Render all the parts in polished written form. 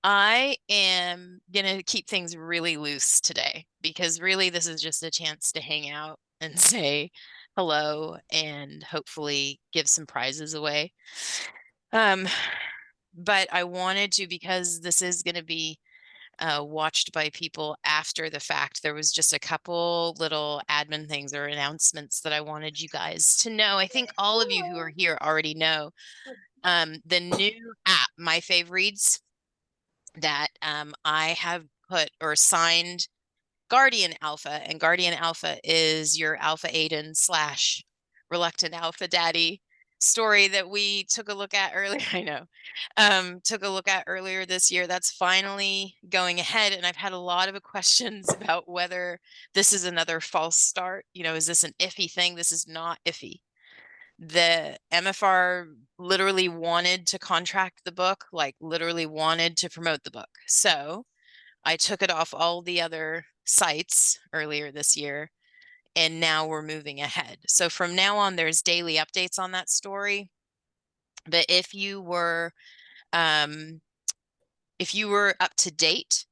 I am going to keep things really loose today because really this is just a chance to hang out and say hello and hopefully give some prizes away. Um, but I wanted to, because this is going to be watched by people after the fact. There was just a couple little admin things or announcements that I wanted you guys to know. I think all of you who are here already know the new app, My Fave Reads, that I have put or signed Guardian Alpha, and Guardian Alpha is your Alpha Aiden slash Reluctant Alpha Daddy story that we took a look at earlier. I know, took a look at earlier this year. That's finally going ahead, and I've had a lot of questions about whether this is another false start. You know, is this an iffy thing? This is not iffy. The MFR literally wanted to contract the book, like literally wanted to promote the book. So I took it off all the other sites earlier this year, and now we're moving ahead. So from now on, there's daily updates on that story. But if you were up to date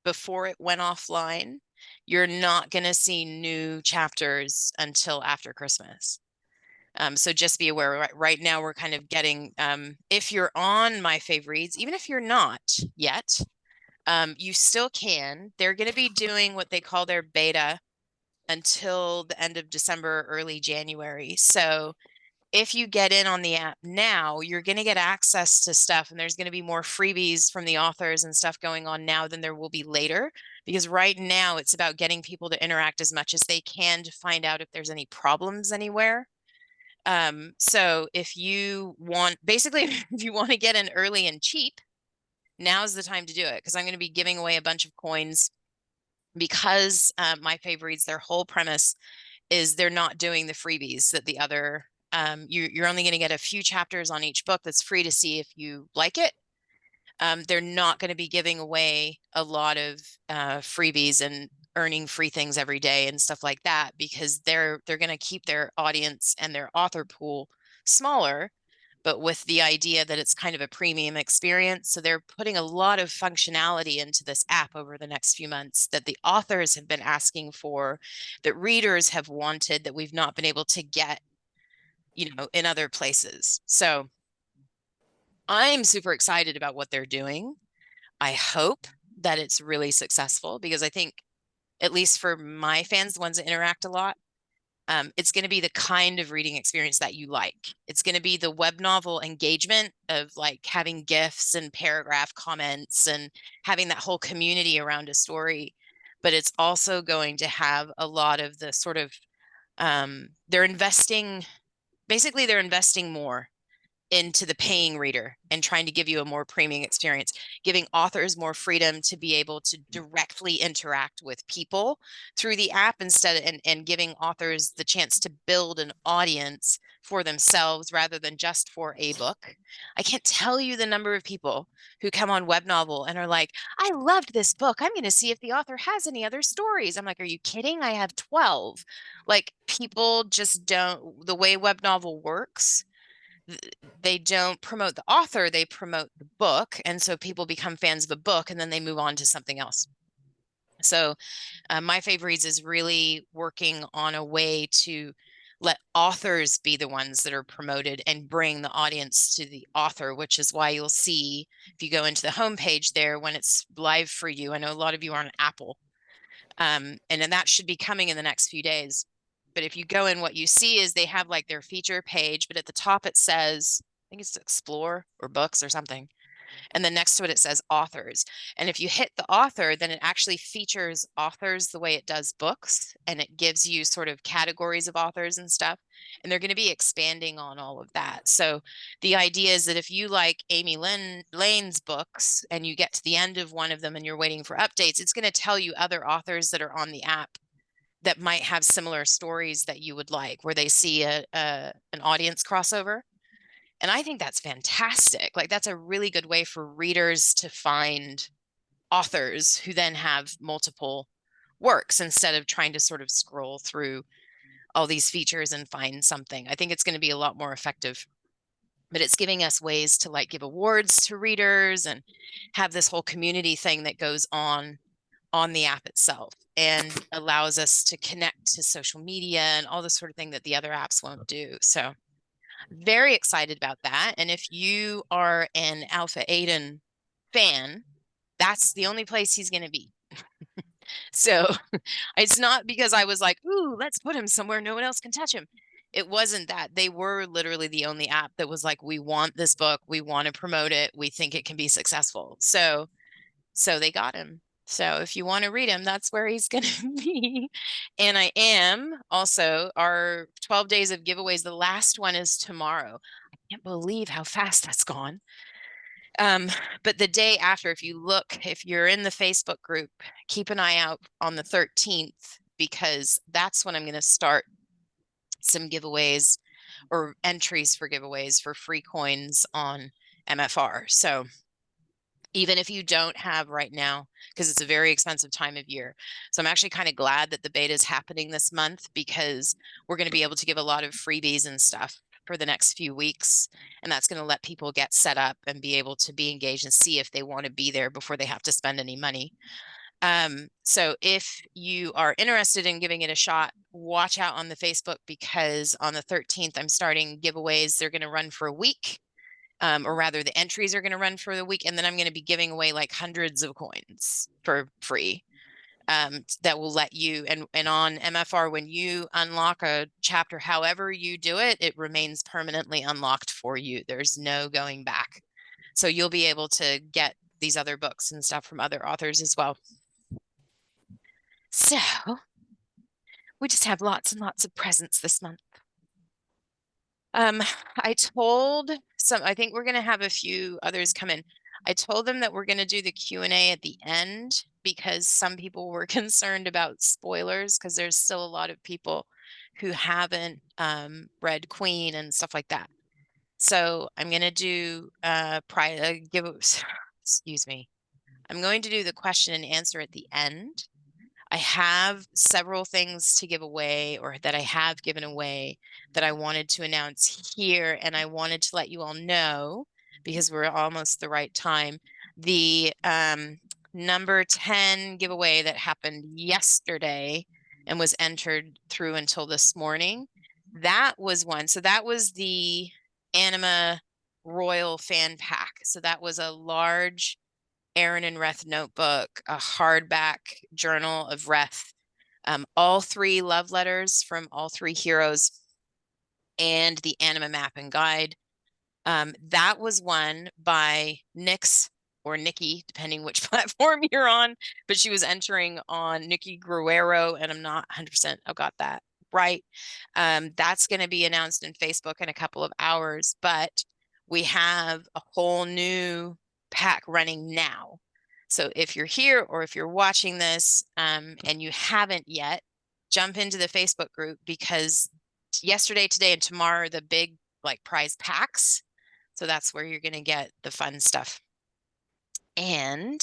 before it went offline, you're not going to see new chapters until after Christmas. So just be aware, right now we're kind of getting, if you're on My Fave Reads, even if you're not yet, you still can. They're going to be doing what they call their beta until the end of December, early January. So if you get in on the app now, you're going to get access to stuff, and there's going to be more freebies from the authors and stuff going on now than there will be later. Because right now it's about getting people to interact as much as they can to find out if there's any problems anywhere. So if you want, basically, if you want to get in early and cheap, now's the time to do it, because I'm going to be giving away a bunch of coins because My Fave Reads, their whole premise is they're not doing the freebies that the other, you're only going to get a few chapters on each book that's free to see if you like it. They're not going to be giving away a lot of freebies and earning free things every day and stuff like that, because they're going to keep their audience and their author pool smaller, but with the idea that it's kind of a premium experience. So they're putting a lot of functionality into this app over the next few months that the authors have been asking for, that readers have wanted, that we've not been able to get, in other places. So I'm super excited about what they're doing. I hope that it's really successful, because I think, at least for my fans, the ones that interact a lot, it's going to be the kind of reading experience that you like. It's going to be the web novel engagement of like having GIFs and paragraph comments and having that whole community around a story. But it's also going to have a lot of the sort of, they're investing more into the paying reader and trying to give you a more premium experience, giving authors more freedom to be able to directly interact with people through the app, and giving authors the chance to build an audience for themselves rather than just for a book. I can't tell you the number of people who come on Web Novel and are like, I loved this book. I'm going to see if the author has any other stories. I'm like, are you kidding? I have 12. Like, people just don't, the way Web Novel works, they don't promote the author, they promote the book. And so people become fans of a book and then they move on to something else. So My Fave Reads is really working on a way to let authors be the ones that are promoted and bring the audience to the author, which is why you'll see, if you go into the homepage there, when it's live for you, I know a lot of you are on Apple, and then that should be coming in the next few days. But if you go in, what you see is they have like their feature page, but at the top it says, I think it's Explore or Books or something. And then next to it, it says Authors. And if you hit the author, then it actually features authors the way it does books. And it gives you sort of categories of authors and stuff. And they're going to be expanding on all of that. So the idea is that if you like Amy Lane's books and you get to the end of one of them and you're waiting for updates, it's going to tell you other authors that are on the app that might have similar stories that you would like, where they see an audience crossover. And I think that's fantastic. Like, that's a really good way for readers to find authors who then have multiple works, instead of trying to sort of scroll through all these features and find something. I think it's going to be a lot more effective. but it's giving us ways to like give awards to readers and have this whole community thing that goes on the app itself, and allows us to connect to social media and all the sort of thing that the other apps won't do. So very excited about that. And if you are an Alpha Aiden fan, that's the only place he's going to be. So it's not because I was like, ooh, let's put him somewhere no one else can touch him. It wasn't that. They were literally the only app that was like, we want this book, we want to promote it, we think it can be successful. So they got him. So if you want to read him, that's where he's going to be. And I am also our 12 days of giveaways. The last one is tomorrow. I can't believe how fast that's gone. But the day after, if you're in the Facebook group, keep an eye out on the 13th, because that's when I'm going to start some giveaways or entries for giveaways for free coins on MFR. So even if you don't have right now, because it's a very expensive time of year. So I'm actually kind of glad that the beta is happening this month, because we're going to be able to give a lot of freebies and stuff for the next few weeks. And that's going to let people get set up and be able to be engaged and see if they want to be there before they have to spend any money. So if you are interested in giving it a shot, watch out on the Facebook, because on the 13th, I'm starting giveaways. They're going to run for a week. Or rather, the entries are going to run for the week, and then I'm going to be giving away like hundreds of coins for free. That will let you, and on MFR, when you unlock a chapter, however you do it, it remains permanently unlocked for you. There's no going back. So you'll be able to get these other books and stuff from other authors as well. So we just have lots and lots of presents this month. I think we're going to have a few others come in. I told them that we're going to do the Q&A at the end, because some people were concerned about spoilers, because there's still a lot of people who haven't read Queen and stuff like that. So I'm going to do excuse me. I'm going to do the question and answer at the end. I have several things to give away, or that I have given away, that I wanted to announce here. And I wanted to let you all know, because we're almost the right time. The number 10 giveaway that happened yesterday and was entered through until this morning, that was one. So that was the Anima Royal Fan Pack. So that was a large Aaron and Reth notebook, a hardback journal of Reth, all 3 love letters from all 3 heroes, and the Anima map and guide. That was won by Nyx, or Nikki, depending which platform you're on, but she was entering on Nikki Guerrero, and I'm not 100% I got that right. That's going to be announced in Facebook in a couple of hours, but we have a whole new pack running now. So if you're here, or if you're watching this and you haven't yet, jump into the Facebook group, because yesterday, today, and tomorrow are the big like prize packs. So that's where you're going to get the fun stuff. And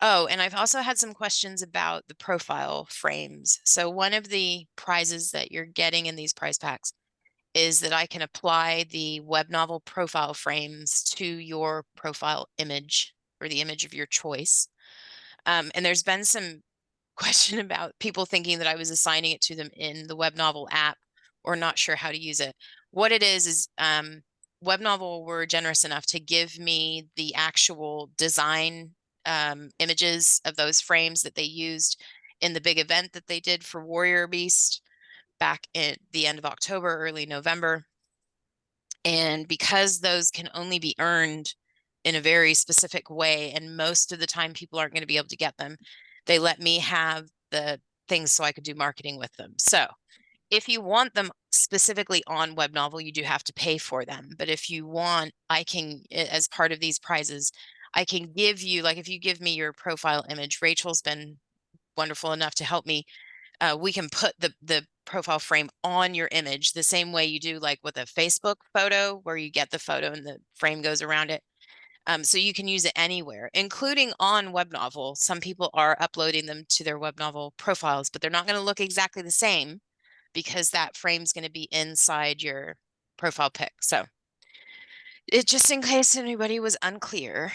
I've also had some questions about the profile frames. So one of the prizes that you're getting in these prize packs is that I can apply the web novel profile frames to your profile image, or the image of your choice. And there's been some question about people thinking that I was assigning it to them in the web novel app, or not sure how to use it. What it is Web Novel were generous enough to give me the actual design images of those frames that they used in the big event that they did for Warrior Beast back at the end of October, early November. And because those can only be earned in a very specific way, and most of the time people aren't going to be able to get them, they let me have the things so I could do marketing with them. So if you want them specifically on Web Novel, you do have to pay for them. But if you want, I can, as part of these prizes, I can give you, like if you give me your profile image, Rachel's been wonderful enough to help me. We can put the profile frame on your image the same way you do like with a Facebook photo, where you get the photo and the frame goes around it. So you can use it anywhere, including on Web Novel. Some people are uploading them to their Web Novel profiles, but they're not going to look exactly the same, because that frame's going to be inside your profile pic. So it just in case anybody was unclear,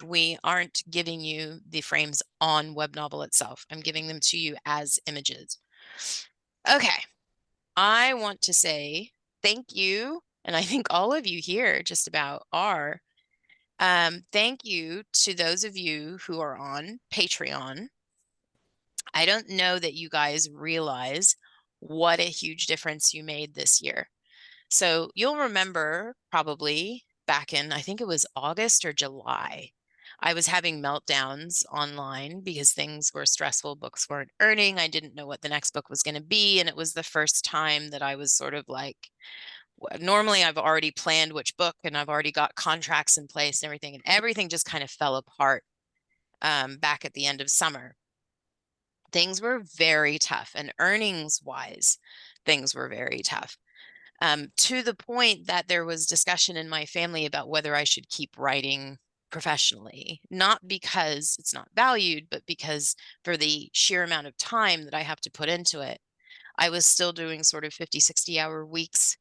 we aren't giving you the frames on Webnovel itself. I'm giving them to you as images. Okay. I want to say thank you, and I think all of you here just about are. Thank you to those of you who are on Patreon. I don't know that you guys realize what a huge difference you made this year. So you'll remember probably back in, I think it was August or July, I was having meltdowns online because things were stressful, books weren't earning. I didn't know what the next book was going to be. And it was the first time that I was sort of like, normally I've already planned which book and I've already got contracts in place and everything. And everything just kind of fell apart back at the end of summer. Things were very tough, and earnings wise, things were very tough. To the point that there was discussion in my family about whether I should keep writing professionally, not because it's not valued, but because for the sheer amount of time that I have to put into it. I was still doing sort of 50, 60-hour weeks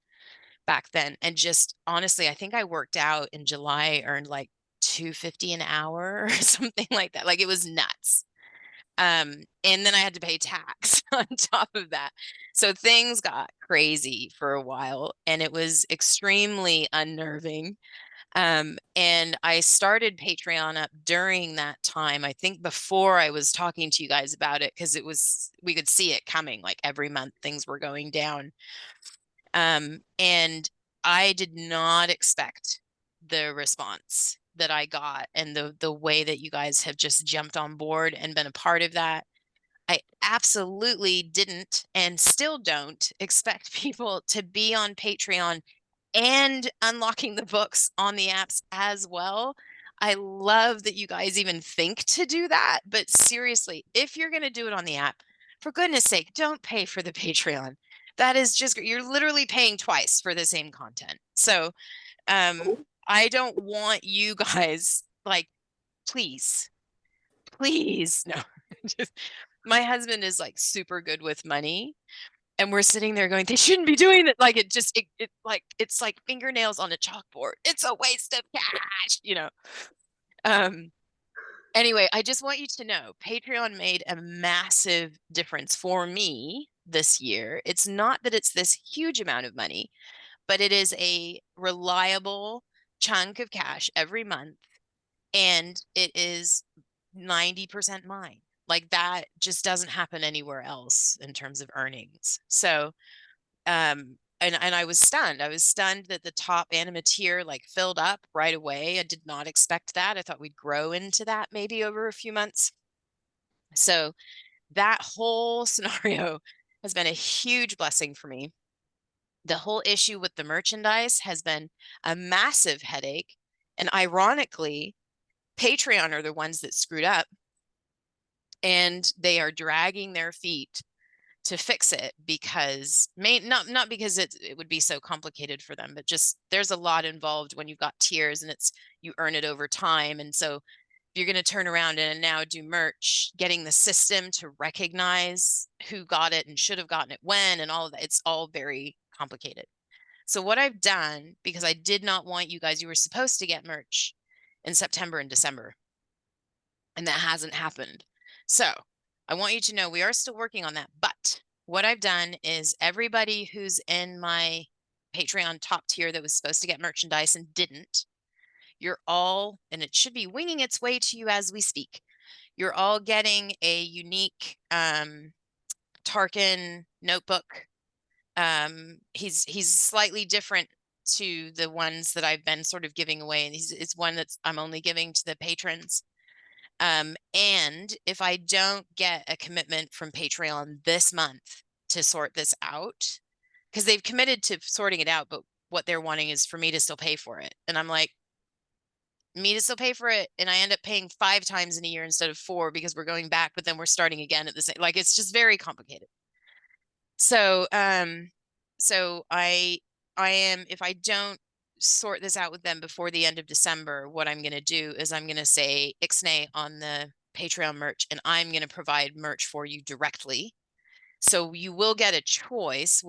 back then. And just honestly, I think I worked out in July, earned like 250 an hour or something like that. Like it was nuts. And then I had to pay tax on top of that. So things got crazy for a while and it was extremely unnerving. And I started Patreon up during that time. I think before I was talking to you guys about it, because we could see it coming, like every month things were going down. And I did not expect the response that I got and the way that you guys have just jumped on board and been a part of that. I absolutely didn't and still don't expect people to be on Patreon and unlocking the books on the apps as well. I love that you guys even think to do that. But seriously, if you're going to do it on the app, for goodness sake, don't pay for the Patreon. That is just, you're literally paying twice for the same content. So I don't want you guys, like, please, please, no. Just, my husband is like super good with money. And we're sitting there going, they shouldn't be doing it. Like it's like fingernails on a chalkboard. It's a waste of cash. Um, anyway, I just want you to know Patreon made a massive difference for me this year. It's not that it's this huge amount of money, but it is a reliable chunk of cash every month. And it is 90% mine. Like that just doesn't happen anywhere else in terms of earnings. So and I was stunned. I was stunned that the top anima tier like filled up right away. I did not expect that. I thought we'd grow into that maybe over a few months. So that whole scenario has been a huge blessing for me. The whole issue with the merchandise has been a massive headache. And ironically, Patreon are the ones that screwed up, and they are dragging their feet to fix it because not because it would be so complicated for them, but just there's a lot involved when you've got tiers and it's you earn it over time. And so you're going to turn around and now do merch, getting the system to recognize who got it and should have gotten it when and all of that. It's all very complicated. So what I've done, because I did not want you were supposed to get merch in September and December, and that hasn't happened. So I want you to know we are still working on that. But what I've done is everybody who's in my Patreon top tier that was supposed to get merchandise and didn't, you're all, and it should be winging its way to you as we speak. You're all getting a unique Tarkin notebook. He's slightly different to the ones that I've been sort of giving away, and it's one that's I'm only giving to the patrons. And if I don't get a commitment from Patreon this month to sort this out, because they've committed to sorting it out, but what they're wanting is for me to still pay for it. And I'm like, me to still pay for it. And I end up paying 5 times in a year instead of 4 because we're going back, but then we're starting again at the same, like, it's just very complicated. So, I am, if I don't sort this out with them before the end of December, what I'm going to do is I'm going to say Ixnay on the Patreon merch, and I'm going to provide merch for you directly. So you will get a choice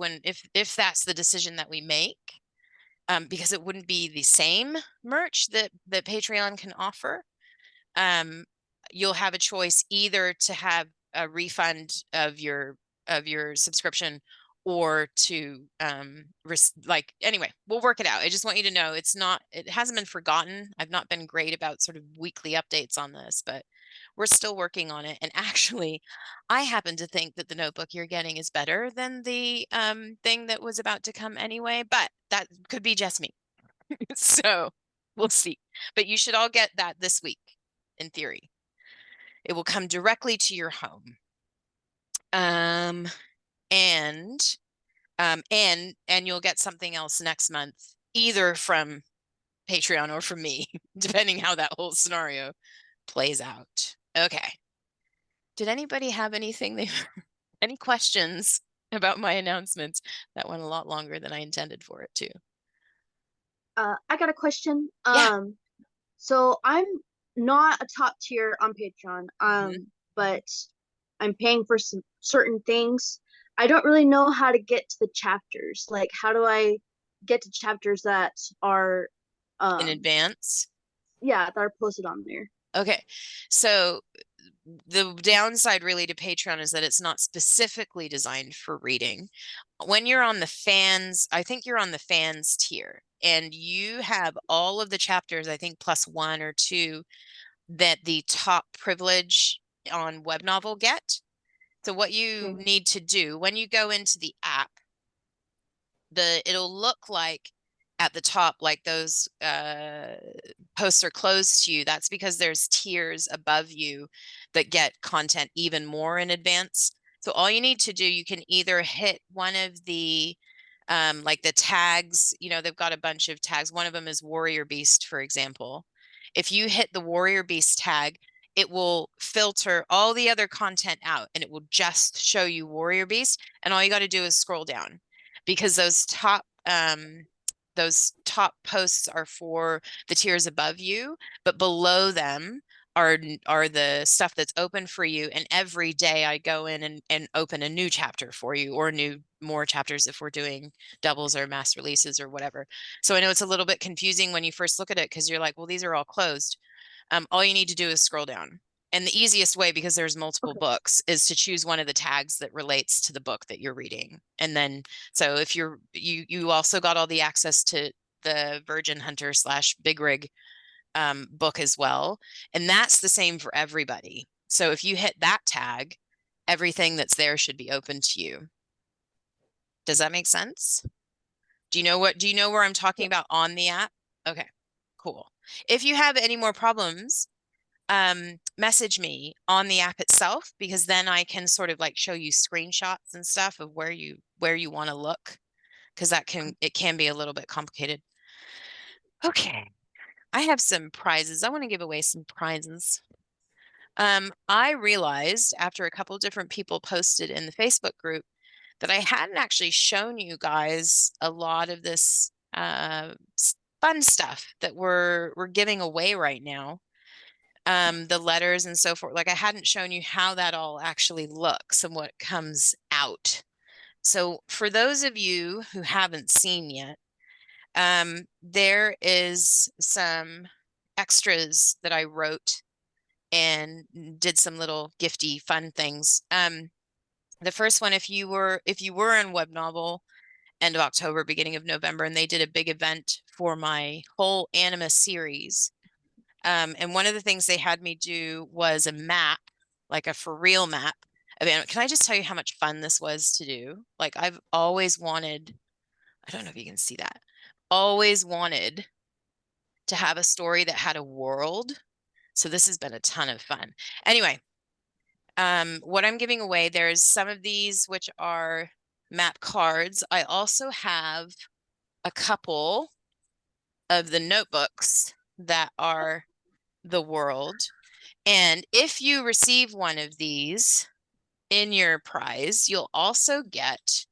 if that's the decision that we make. because it wouldn't be the same merch that Patreon can offer. You'll have a choice either to have a refund of your subscription, or to like, anyway, we'll work it out. I just want you to know it hasn't been forgotten. I've not been great about sort of weekly updates on this, but we're still working on it. And actually, I happen to think that the notebook you're getting is better than the thing that was about to come anyway, but that could be just me. So we'll see. But you should all get that this week, in theory. It will come directly to your home. And you'll get something else next month, either from Patreon or from me, depending how that whole scenario plays out. Okay. Did anybody have anything any questions about my announcements? That went a lot longer than I intended for it to. I got a question. Yeah. So I'm not a top tier on Patreon, but I'm paying for some certain things. I don't really know how to get to the chapters. Like, how do I get to chapters that are, In advance. yeah, that are posted on there? Okay. So the downside really to Patreon is that it's not specifically designed for reading. When you're on the fans, I think you're on the fans tier, and you have all of the chapters, I think plus one or two, that the top privilege on Web Novel get. So what you Okay. need to do when you go into the app, it'll look like at the top, like those posts are closed to you. That's because there's tiers above you that get content even more in advance. So all you need to do, you can either hit one of the like the tags, they've got a bunch of tags. One of them is Warrior Beast, for example. If you hit the Warrior Beast tag, it will filter all the other content out, and it will just show you Warrior Beast. And all you got to do is scroll down, because those top posts are for the tiers above you, but below them are the stuff that's open for you. And every day I go in and open a new chapter for you, or more chapters if we're doing doubles or mass releases or whatever. So I know it's a little bit confusing when you first look at it, because you're like, well, these are all closed. All you need to do is scroll down. And the easiest way, because there's multiple Okay. books, is to choose one of the tags that relates to the book that you're reading. And then, so if you also got all the access to the Virgin Hunter / Big Rig book as well. And that's the same for everybody. So if you hit that tag, everything that's there should be open to you. Does that make sense? Do you know where I'm talking Yeah. about on the app? Okay, cool. If you have any more problems, message me on the app itself, because then I can sort of like show you screenshots and stuff of where you want to look, because it can be a little bit complicated. Okay, I have some prizes. I want to give away some prizes. I realized after a couple different people posted in the Facebook group that I hadn't actually shown you guys a lot of this fun stuff that we're giving away right now. The letters and so forth. Like, I hadn't shown you how that all actually looks and what comes out. So for those of you who haven't seen yet, there is some extras that I wrote and did some little gifty fun things. The first one, if you were in Web Novel end of October, beginning of November, and they did a big event for my whole Anima series. And one of the things they had me do was a map, like a for real map of Anima. Can I just tell you how much fun this was to do? Like, I've always wanted, I don't know if you can see that, always wanted to have a story that had a world. So this has been a ton of fun. Anyway, what I'm giving away, there's some of these which are map cards. I also have a couple of the notebooks that are the world. And if you receive one of these in your prize, you'll also get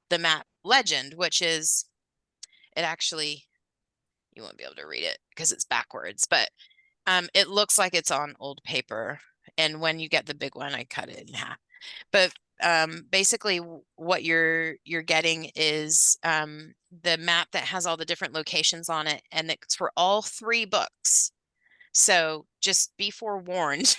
the map legend, which is, it actually, you won't be able to read it because it's backwards, but it looks like it's on old paper. And when you get the big one, I cut it in half. But basically what you're getting is the map that has all the different locations on it, and it's for all three books. So just be forewarned.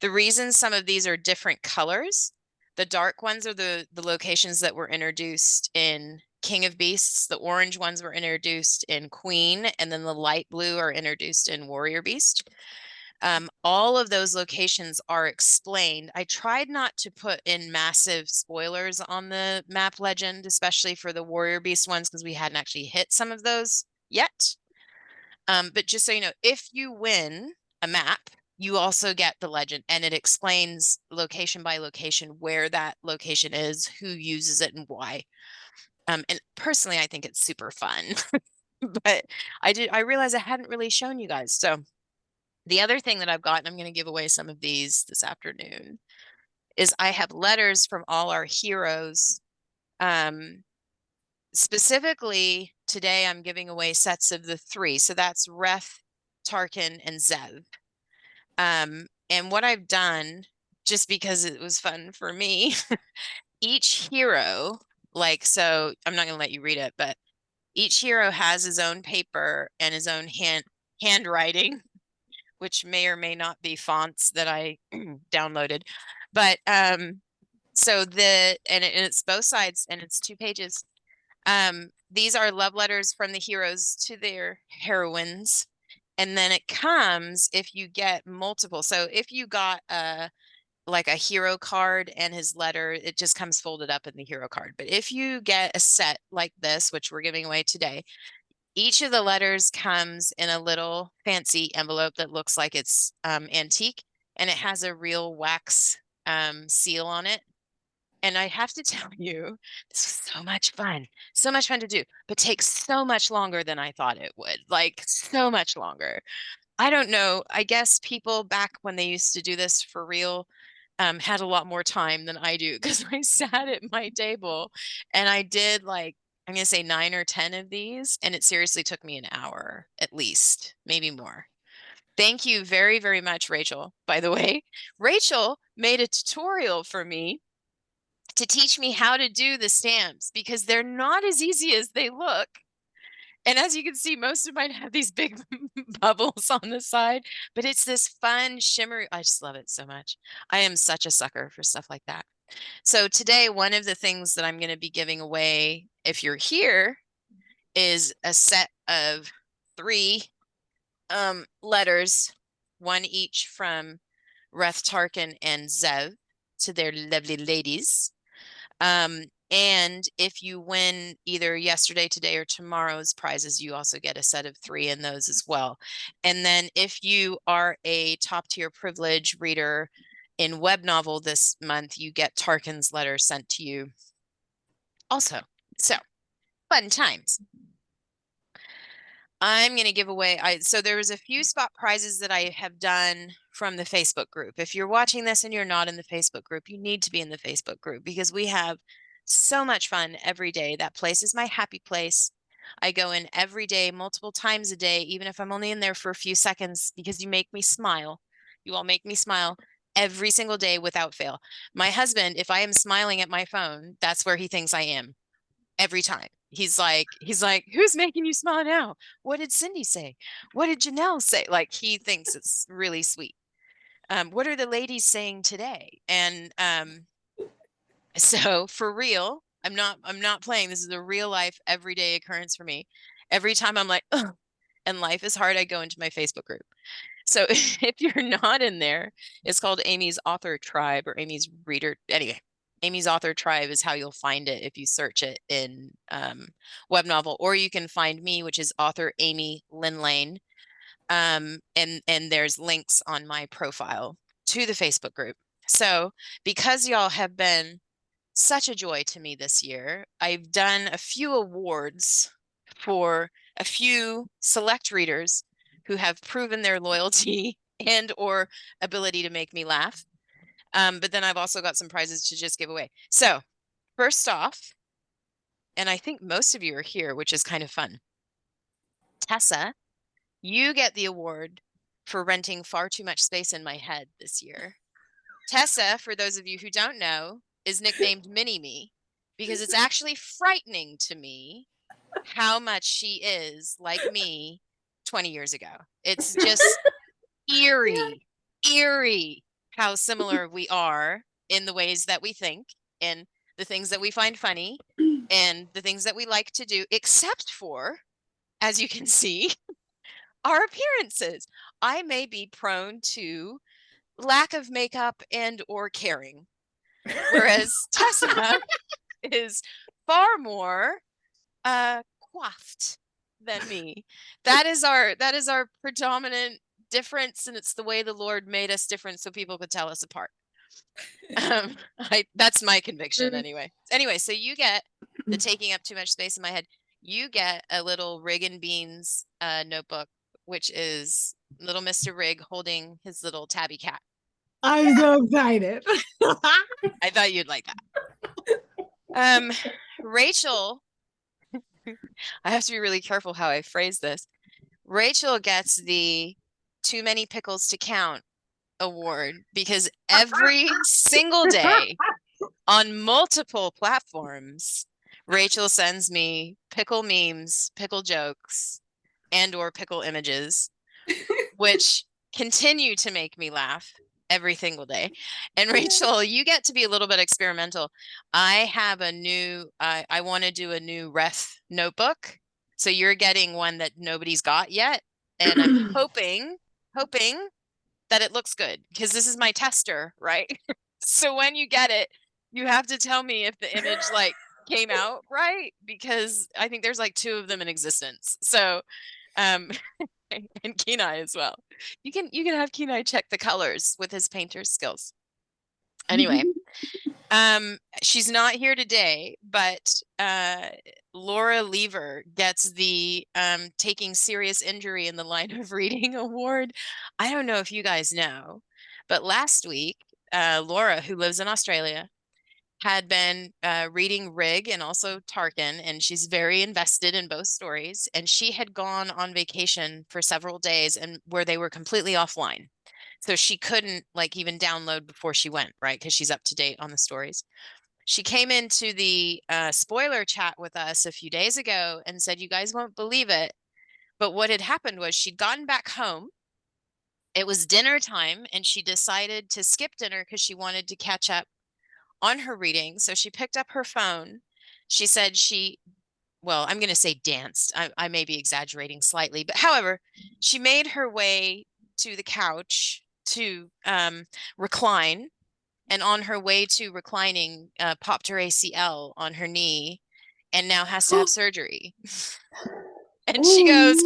The reason some of these are different colors, the dark ones are the locations that were introduced in King of Beasts, the orange ones were introduced in Queen, and then the light blue are introduced in Warrior Beast. All of those locations are explained. I tried not to put in massive spoilers on the map legend, especially for the Warrior Beast ones, because we hadn't actually hit some of those yet. But just so you know, if you win a map, you also get the legend, and it explains location by location where that location is, who uses it, and why. And personally, I think it's super fun. But I realized I hadn't really shown you guys. So the other thing that I've got, and I'm going to give away some of these this afternoon, is I have letters from all our heroes. Specifically, today I'm giving away sets of the three. So that's Reth, Tarkin, and Zev. And what I've done, just because it was fun for me, each hero, like, so I'm not going to let you read it, but each hero has his own paper and his own handwriting, which may or may not be fonts that I downloaded. But so and it's both sides, and it's 2 pages. These are love letters from the heroes to their heroines. And then it comes if you get multiple. So if you got like a hero card and his letter, it just comes folded up in the hero card. But if you get a set like this, which we're giving away today, each of the letters comes in a little fancy envelope that looks like it's antique, and it has a real wax seal on it. And I have to tell you, this was so much fun to do, but takes so much longer than I thought it would, like so much longer. I don't know. I guess people back when they used to do this for real had a lot more time than I do, because I sat at my table and I did, like, I'm going to say 9 or 10 of these, and it seriously took me an hour at least, maybe more. Thank you very, very much, Rachel. By the way, Rachel made a tutorial for me to teach me how to do the stamps, because they're not as easy as they look. And as you can see, most of mine have these big bubbles on the side, but it's this fun shimmery. I just love it so much. I am such a sucker for stuff like that. So today, one of the things that I'm going to be giving away, if you're here, is a set of 3 letters, one each from Reth, Tarkin, and Zev to their lovely ladies. And if you win either yesterday, today, or tomorrow's prizes, you also get a set of 3 in those as well. And then if you are a top tier privilege reader in Web Novel this month, you get Tarkin's letter sent to you also. So fun times. I'm going to give away, so there was a few spot prizes that I have done from the Facebook group. If you're watching this and you're not in the Facebook group, you need to be in the Facebook group, because we have so much fun every day. That place is my happy place. I go in every day, multiple times a day, even if I'm only in there for a few seconds, because you make me smile. You all make me smile every single day without fail. My husband, if I am smiling at my phone, that's where he thinks I am every time. He's like, who's making you smile now? What did Cindy say? What did Janelle say? Like, he thinks it's really sweet. What are the ladies saying today? And so for real, I'm not playing. This is a real life, everyday occurrence for me. Every time I'm like, ugh, and life is hard, I go into my Facebook group. So if you're not in there, it's called Amy's Author Tribe, or Amy's Reader. Anyway, Amy's Author Tribe is how you'll find it if you search it in Web Novel, or you can find me, which is author Amy Linlane. And there's links on my profile to the Facebook group. So because y'all have been such a joy to me this year, I've done a few awards for a few select readers who have proven their loyalty and or ability to make me laugh. But then I've also got some prizes to just give away. So first off, and I think most of you are here, which is kind of fun. Tessa, you get the award for renting far too much space in my head this year. Tessa, for those of you who don't know, is nicknamed Mini Me because it's actually frightening to me how much she is like me 20 years ago. It's just eerie how similar we are in the ways that we think and the things that we find funny and the things that we like to do, except for, as you can see, our appearances. I may be prone to lack of makeup and or caring, whereas Tessa is far more coiffed than me. That is our predominant difference, and it's the way the Lord made us different so people could tell us apart. That's my conviction anyway. Anyway, so you get the taking up too much space in my head. You get a little Rig and Beans notebook, which is little Mr. Rig holding his little tabby cat. I'm so excited. I thought you'd like that. Rachel, I have to be really careful how I phrase this. Rachel gets the Too Many Pickles to Count award because every single day on multiple platforms, Rachel sends me pickle memes, pickle jokes, and or pickle images, which continue to make me laugh every single day. And Rachel, you get to be a little bit experimental. I have a new, I want to do a new ref notebook. So you're getting one that nobody's got yet. And I'm hoping that it looks good because this is my tester, right? So when you get it, you have to tell me if the image like came out right, because I think there's like 2 of them in existence. So, and Kenai as well. You can have Kenai check the colors with his painter's skills. Anyway, she's not here today, but Laura Lever gets the taking serious injury in the line of reading award. I don't know if you guys know, but last week, Laura, who lives in Australia, had been reading Rig and also Tarkin, and she's very invested in both stories. And she had gone on vacation for several days and where they were completely offline. So she couldn't like even download before she went, right? Because she's up to date on the stories. She came into the spoiler chat with us a few days ago and said, you guys won't believe it, but what had happened was she'd gotten back home. It was dinner time, and she decided to skip dinner because she wanted to catch up on her reading. So she picked up her phone. She said well, I'm going to say danced. I may be exaggerating slightly, but however, she made her way to the couch to recline. And on her way to reclining, popped her ACL on her knee and now has to have surgery. And she goes,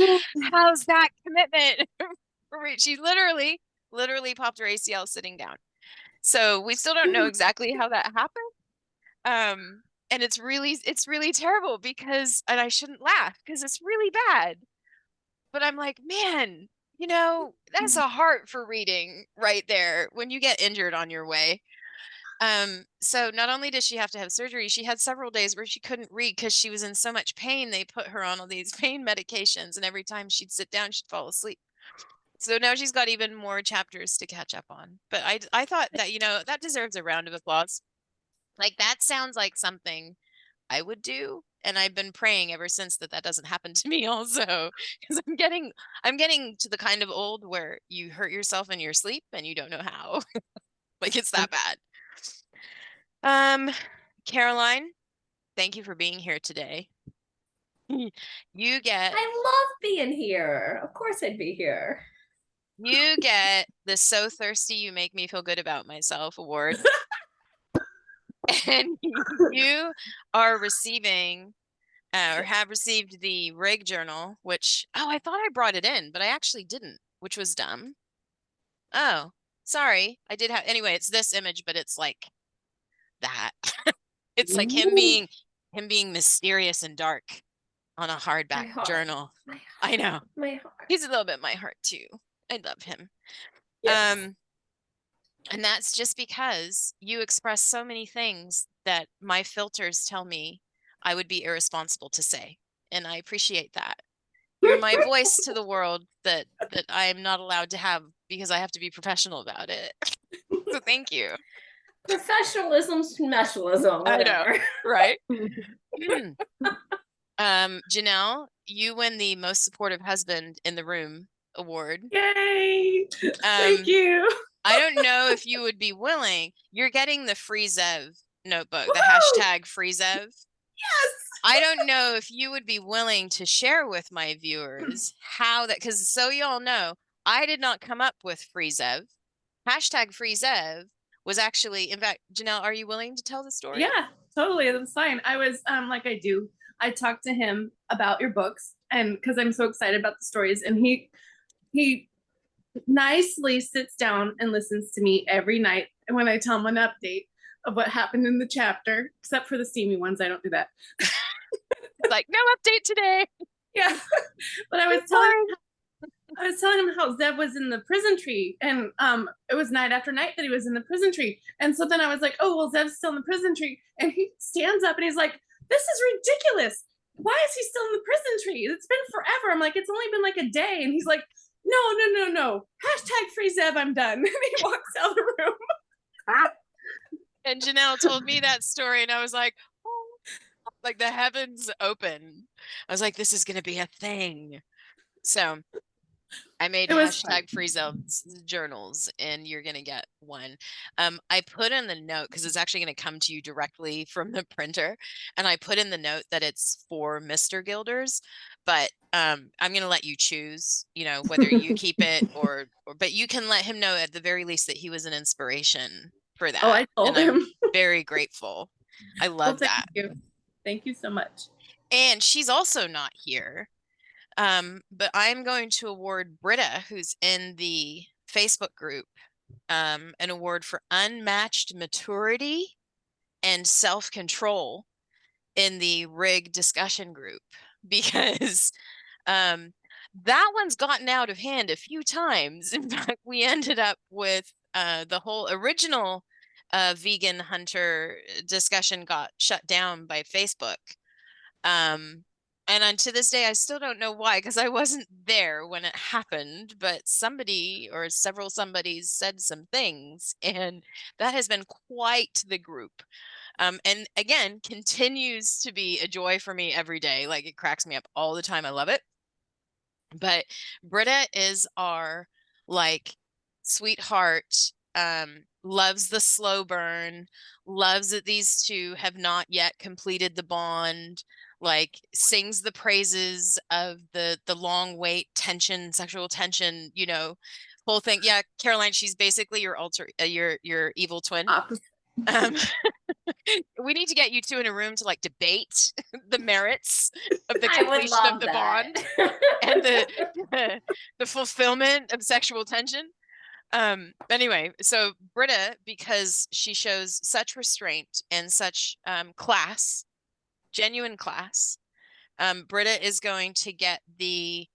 how's that commitment? She literally popped her ACL sitting down. So we still don't know exactly how that happened. And it's really terrible because, and I shouldn't laugh because it's really bad. But I'm like, man, that's a heart for reading right there when you get injured on your way. So not only does she have to have surgery, she had several days where she couldn't read because she was in so much pain. They put her on all these pain medications, and every time she'd sit down, she'd fall asleep. So now she's got even more chapters to catch up on. But I thought that, that deserves a round of applause. Like that sounds like something I would do. And I've been praying ever since that doesn't happen to me also, because I'm getting to the kind of old where you hurt yourself in your sleep and you don't know how. Like it's that bad. Caroline, thank you for being here today. You get I love being here. Of course I'd be here. You get the So Thirsty You Make Me Feel Good About Myself award. And you are receiving or have received the Rig Journal, which, I thought I brought it in, but I actually didn't, which was dumb. Oh, sorry. I did have, anyway, it's this image, but it's like that. It's like him being mysterious and dark on a hardback journal. I know. My heart. He's a little bit my heart too. I love him. Yes. And that's just because you express so many things that my filters tell me I would be irresponsible to say. And I appreciate that. You're my voice to the world that I am not allowed to have because I have to be professional about it. So thank you. Professionalism, smessionalism, I know. whatever. Right? Janelle, you win the most supportive husband in the room award. Yay! Thank you. I don't know if you would be willing. You're getting the Free Zev notebook, the Woo! hashtag Free Zev. Yes. I don't know if you would be willing to share with my viewers how that, because so you all know, I did not come up with Free Zev. Hashtag Free Zev was actually, in fact, Janelle, are you willing to tell the story? Yeah, totally. That's fine. I was like I do. I talked to him about your books, and because I'm so excited about the stories, and he nicely sits down and listens to me every night. And when I tell him an update of what happened in the chapter, except for the steamy ones, I don't do that. Like, no update today. Yeah. But I was telling him how Zev was in the prison tree, and it was night after night that he was in the prison tree. And so then I was like, oh well, Zev's still in the prison tree, and he stands up and he's like, this is ridiculous. Why is he still in the prison tree? It's been forever. I'm like, it's only been like a day. And he's like, no. Hashtag Free Zev, I'm done. And he walks out of the room. And Janelle told me that story, and I was like, oh, like the heavens open. I was like, this is gonna be a thing. So I made hashtag Free Zev's journals, and you're gonna get one. I put in the note because it's actually gonna come to you directly from the printer, and I put in the note that it's for Mr. Gilders, but I'm gonna let you choose, you know, whether you keep it or but you can let him know at the very least that he was an inspiration for that. Oh, I told him. I'm very grateful. I love that. Thank you so much. And she's also not here. But I'm going to award Britta, who's in the Facebook group, an award for unmatched maturity and self-control in the RIG discussion group, because that one's gotten out of hand a few times. In fact, we ended up with the whole original vegan hunter discussion got shut down by Facebook. And to this day, I still don't know why, because I wasn't there when it happened, but somebody or several somebodies said some things, and that has been quite the group. And again, continues to be a joy for me every day. Like, it cracks me up all the time. I love it. But Britta is our, like, sweetheart, loves the slow burn, loves that these two have not yet completed the bond, like sings the praises of the long wait, tension, sexual tension, you know, whole thing. Yeah, Caroline, she's basically your your evil twin. We need to get you two in a room to like debate the merits of the completion of the bond and the fulfillment of sexual tension. Anyway, so Britta, because she shows such restraint and such class, genuine class, Britta is going to get the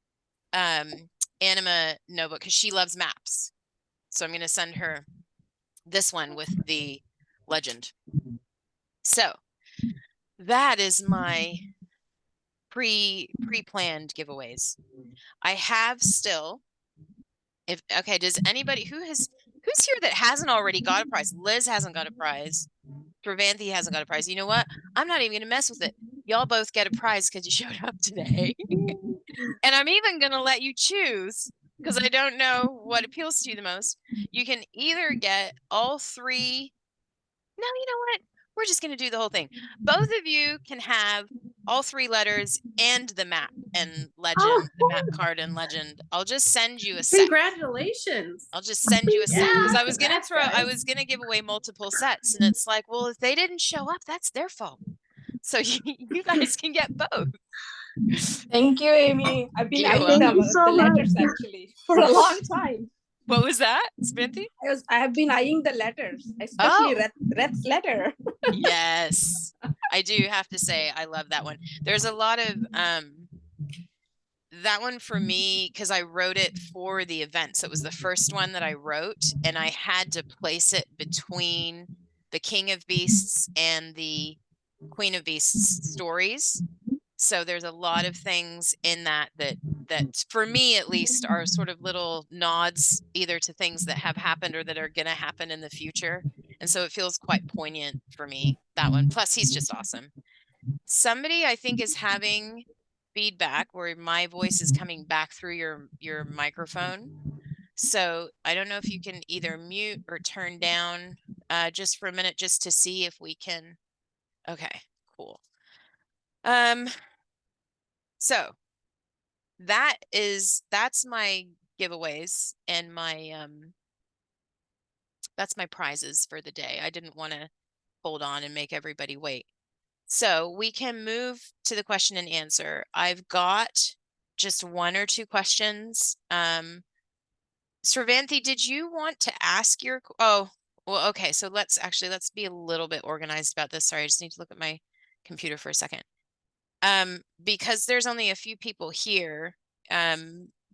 Anima notebook because she loves maps. So I'm going to send her this one with the legend. So that is my pre-planned giveaways. I have still, does anybody who's here that hasn't already got a prize? Liz hasn't got a prize. Travanthi hasn't got a prize. You know what? I'm not even going to mess with it. Y'all both get a prize because you showed up today. And I'm even going to let you choose, because I don't know what appeals to you the most. You can either get all three. No, you know what? We're just going to do the whole thing. Both of you can have all three letters and the map and legend, the map card and legend. I'll just send you a set. Congratulations. I'll just send you a set, because I was going to give away multiple sets, and it's like, well, if they didn't show up, that's their fault. So you guys can get both. Thank you, Amy. I've been eyeing the letters actually for a long time. What was that, Sminty? I have been eyeing the letters, especially Reth's letter. Yes, I do have to say I love that one. There's a lot of that one for me, because I wrote it for the event. So it was the first one that I wrote, and I had to place it between the King of Beasts and the Queen of Beasts stories. So there's a lot of things in that for me at least are sort of little nods either to things that have happened or that are going to happen in the future. And so it feels quite poignant for me, that one. Plus, he's just awesome. Somebody I think is having feedback where my voice is coming back through your microphone. So I don't know if you can either mute or turn down just for a minute just to see if we can. Okay, cool. So that's my giveaways and my that's my prizes for the day. I didn't want to hold on and make everybody wait. So we can move to the question and answer. I've got just one or two questions. Sravanthi, did you want to ask your, oh, well, okay. So let's be a little bit organized about this. Sorry, I just need to look at my computer for a second. Because there's only a few people here,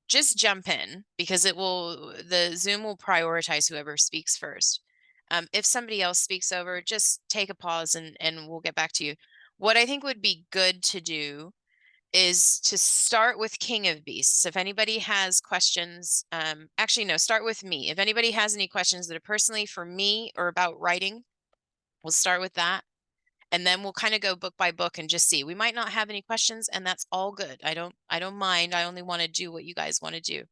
just jump in because the Zoom will prioritize whoever speaks first. If somebody else speaks over, just take a pause and we'll get back to you. What I think would be good to do is to start with King of Beasts. If anybody has questions, actually, no, start with me. If anybody has any questions that are personally for me or about writing, we'll start with that. And then we'll kind of go book by book and just see. We might not have any questions, and that's all good. I don't mind. I only want to do what you guys want to do.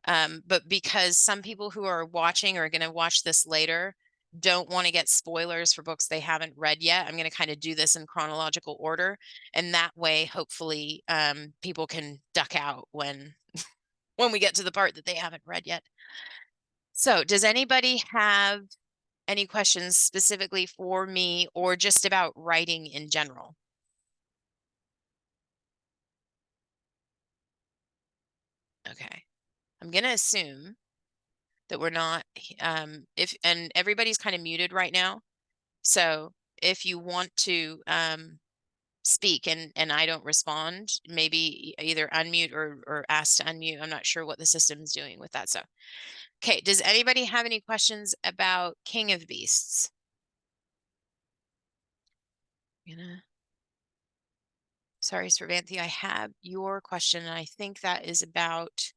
But because some people who are watching or are going to watch this later don't want to get spoilers for books they haven't read yet, I'm going to kind of do this in chronological order. And that way, hopefully, people can duck out when when we get to the part that they haven't read yet. So does anybody have any questions specifically for me or just about writing in general? Okay. I'm going to assume that we're not, and everybody's kind of muted right now. So if you want to speak and I don't respond, maybe either unmute or ask to unmute. I'm not sure what the system is doing with that. So, okay. Does anybody have any questions about King of Beasts? Sorry, Sravanthi, I have your question, and I think that is about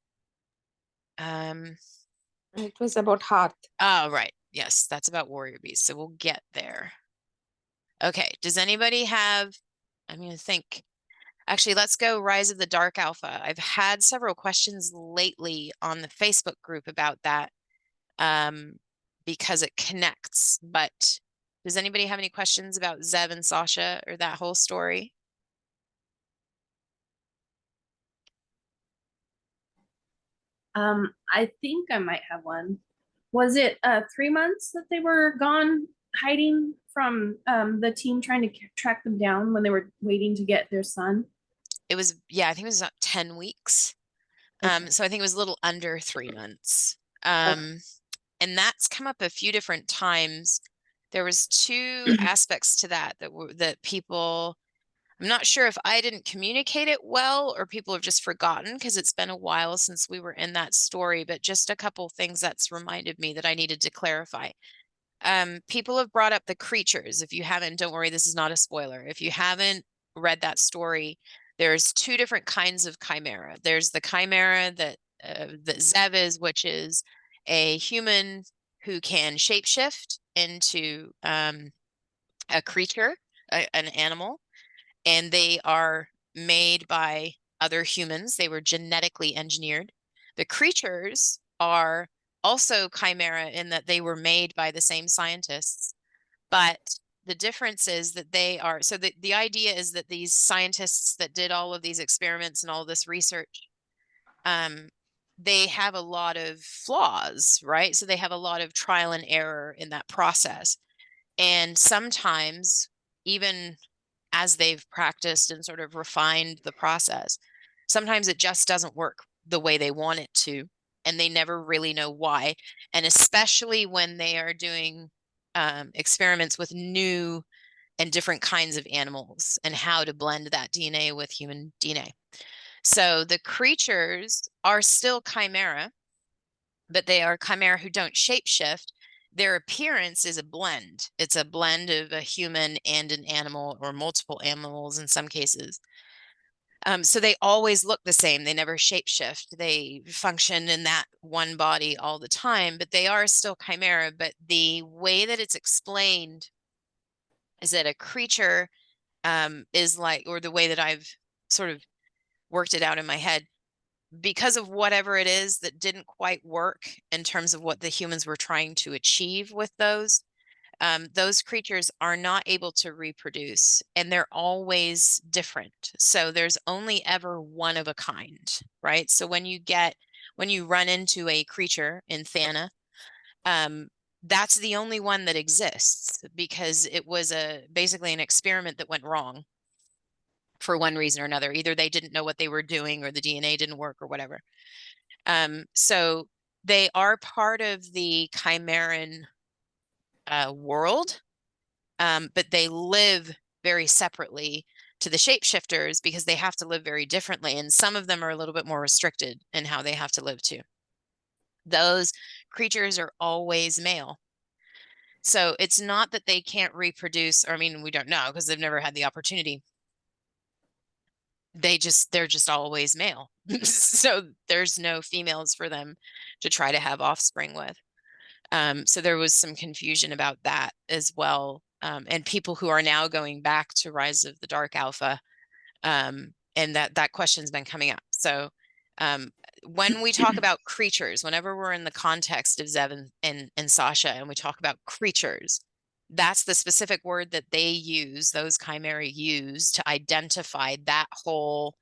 It was about Hearth. oh, right. Yes, that's about Warrior Beast. So we'll get there. Okay. Does anybody have, I'm going to think. Actually, let's go Rise of the Dark Alpha. I've had several questions lately on the Facebook group about that because it connects. But does anybody have any questions about Zev and Sasha or that whole story? I think I might have one. Was it 3 months that they were gone hiding from the team trying to track them down when they were waiting to get their son? It was, yeah, I think it was about 10 weeks. Okay. So I think it was a little under 3 months. Okay. And that's come up a few different times. There was two aspects to that that people, I'm not sure if I didn't communicate it well or people have just forgotten because it's been a while since we were in that story, but just a couple things that's reminded me that I needed to clarify. People have brought up the creatures. If you haven't, don't worry, this is not a spoiler. If you haven't read that story, there's two different kinds of chimera. There's the chimera that Zev is, which is a human who can shapeshift into a creature, an animal, and they are made by other humans. They were genetically engineered. The creatures are also chimera in that they were made by the same scientists, but the difference is that they are, so the idea is that these scientists that did all of these experiments and all this research, they have a lot of flaws, right? So they have a lot of trial and error in that process. And sometimes, even as they've practiced and sort of refined the process, sometimes it just doesn't work the way they want it to, and they never really know why. And especially when they are doing experiments with new and different kinds of animals and how to blend that DNA with human DNA. So the creatures are still chimera, but they are chimera who don't shapeshift. Their appearance is a blend. It's a blend of a human and an animal or multiple animals in some cases. So they always look the same. They never shapeshift. They function in that one body all the time, but they are still chimera. But the way that it's explained is that a creature is like, or the way that I've sort of worked it out in my head, because of whatever it is that didn't quite work in terms of what the humans were trying to achieve with those creatures are not able to reproduce, and they're always different. So there's only ever one of a kind, right? So when you run into a creature in Thana, that's the only one that exists, because it was basically an experiment that went wrong for one reason or another. Either they didn't know what they were doing, or the DNA didn't work, or whatever. So they are part of the Chimeran world, but they live very separately to the shapeshifters, because they have to live very differently, and some of them are a little bit more restricted in how they have to live too. Those creatures are always male. So it's not that they can't reproduce, or I mean, we don't know because they've never had the opportunity. They're just always male. So there's no females for them to try to have offspring with. So there was some confusion about that as well. And people who are now going back to Rise of the Dark Alpha, and that question's been coming up. So when we talk about creatures, whenever we're in the context of Zev and Sasha, and we talk about creatures, that's the specific word that they use, those chimera use, to identify that whole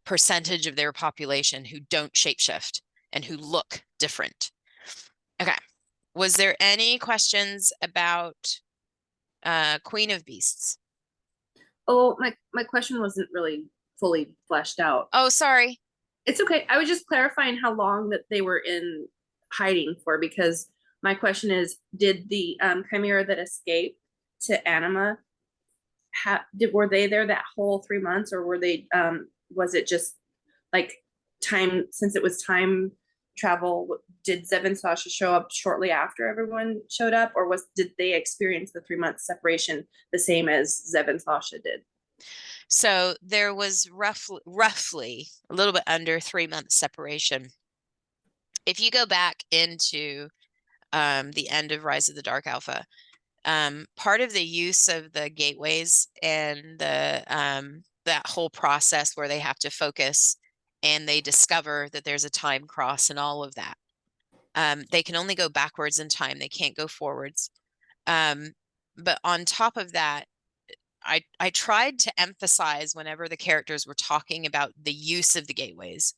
percentage of their population who don't shapeshift and who look different. Okay. Was there any questions about Queen of Beasts? Oh, my question wasn't really fully fleshed out. Oh, sorry. It's okay. I was just clarifying how long that they were in hiding for, because my question is, did the chimera that escaped to Anima were they there that whole 3 months, or were they was it just like time, since it was time travel, did Zev and Sasha show up shortly after everyone showed up, or did they experience the 3 month separation the same as Zev and Sasha did? So there was roughly a little bit under 3 months separation. If you go back into the end of Rise of the Dark Alpha, part of the use of the gateways and that whole process where they have to focus and they discover that there's a time cross and all of that, they can only go backwards in time. They can't go forwards. But on top of that, I tried to emphasize, whenever the characters were talking about the use of the gateways,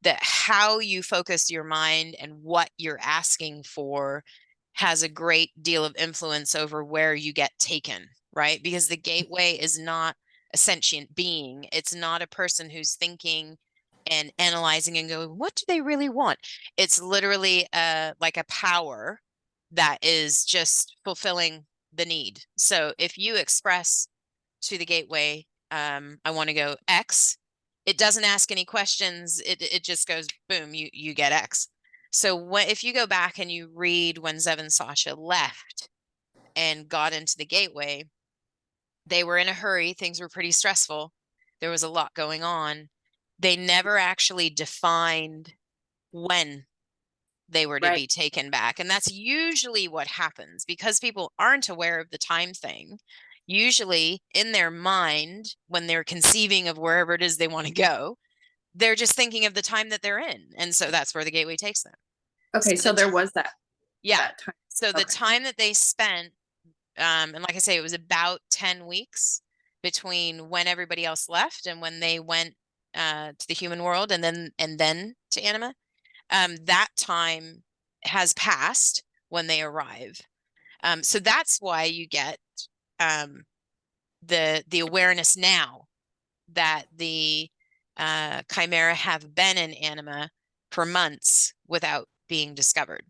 that how you focus your mind and what you're asking for has a great deal of influence over where you get taken, right? Because the gateway is not a sentient being. It's not a person who's thinking and analyzing and going, what do they really want? It's literally like a power that is just fulfilling the need. So if you express to the gateway, I want to go X, it doesn't ask any questions. It just goes, boom, you get X. So if you go back and you read when Zev and Sasha left and got into the gateway, they were in a hurry. Things were pretty stressful. There was a lot going on. They never actually defined when they were to be taken back. And that's usually what happens, because people aren't aware of the time thing. Usually in their mind, when they're conceiving of wherever it is they want to go, they're just thinking of the time that they're in. And so that's where the gateway takes them. Okay, so there was that. Yeah. That time. So the time that they spent, and like I say, it was about 10 weeks between when everybody else left and when they went to the human world and then to Anima. That time has passed when they arrive. So that's why you get the awareness now that the chimera have been in Anima for months without being discovered,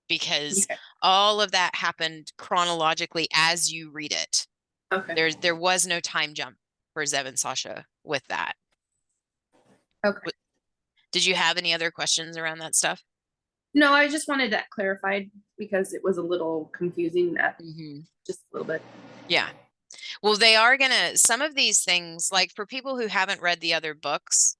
because all of that happened chronologically as you read it. Okay. There was no time jump for Zev and Sasha with that. Okay. Did you have any other questions around that stuff? No, I just wanted that clarified because it was a little confusing, just a little bit. Yeah. Well, they are gonna, some of these things, like for people who haven't read the other books,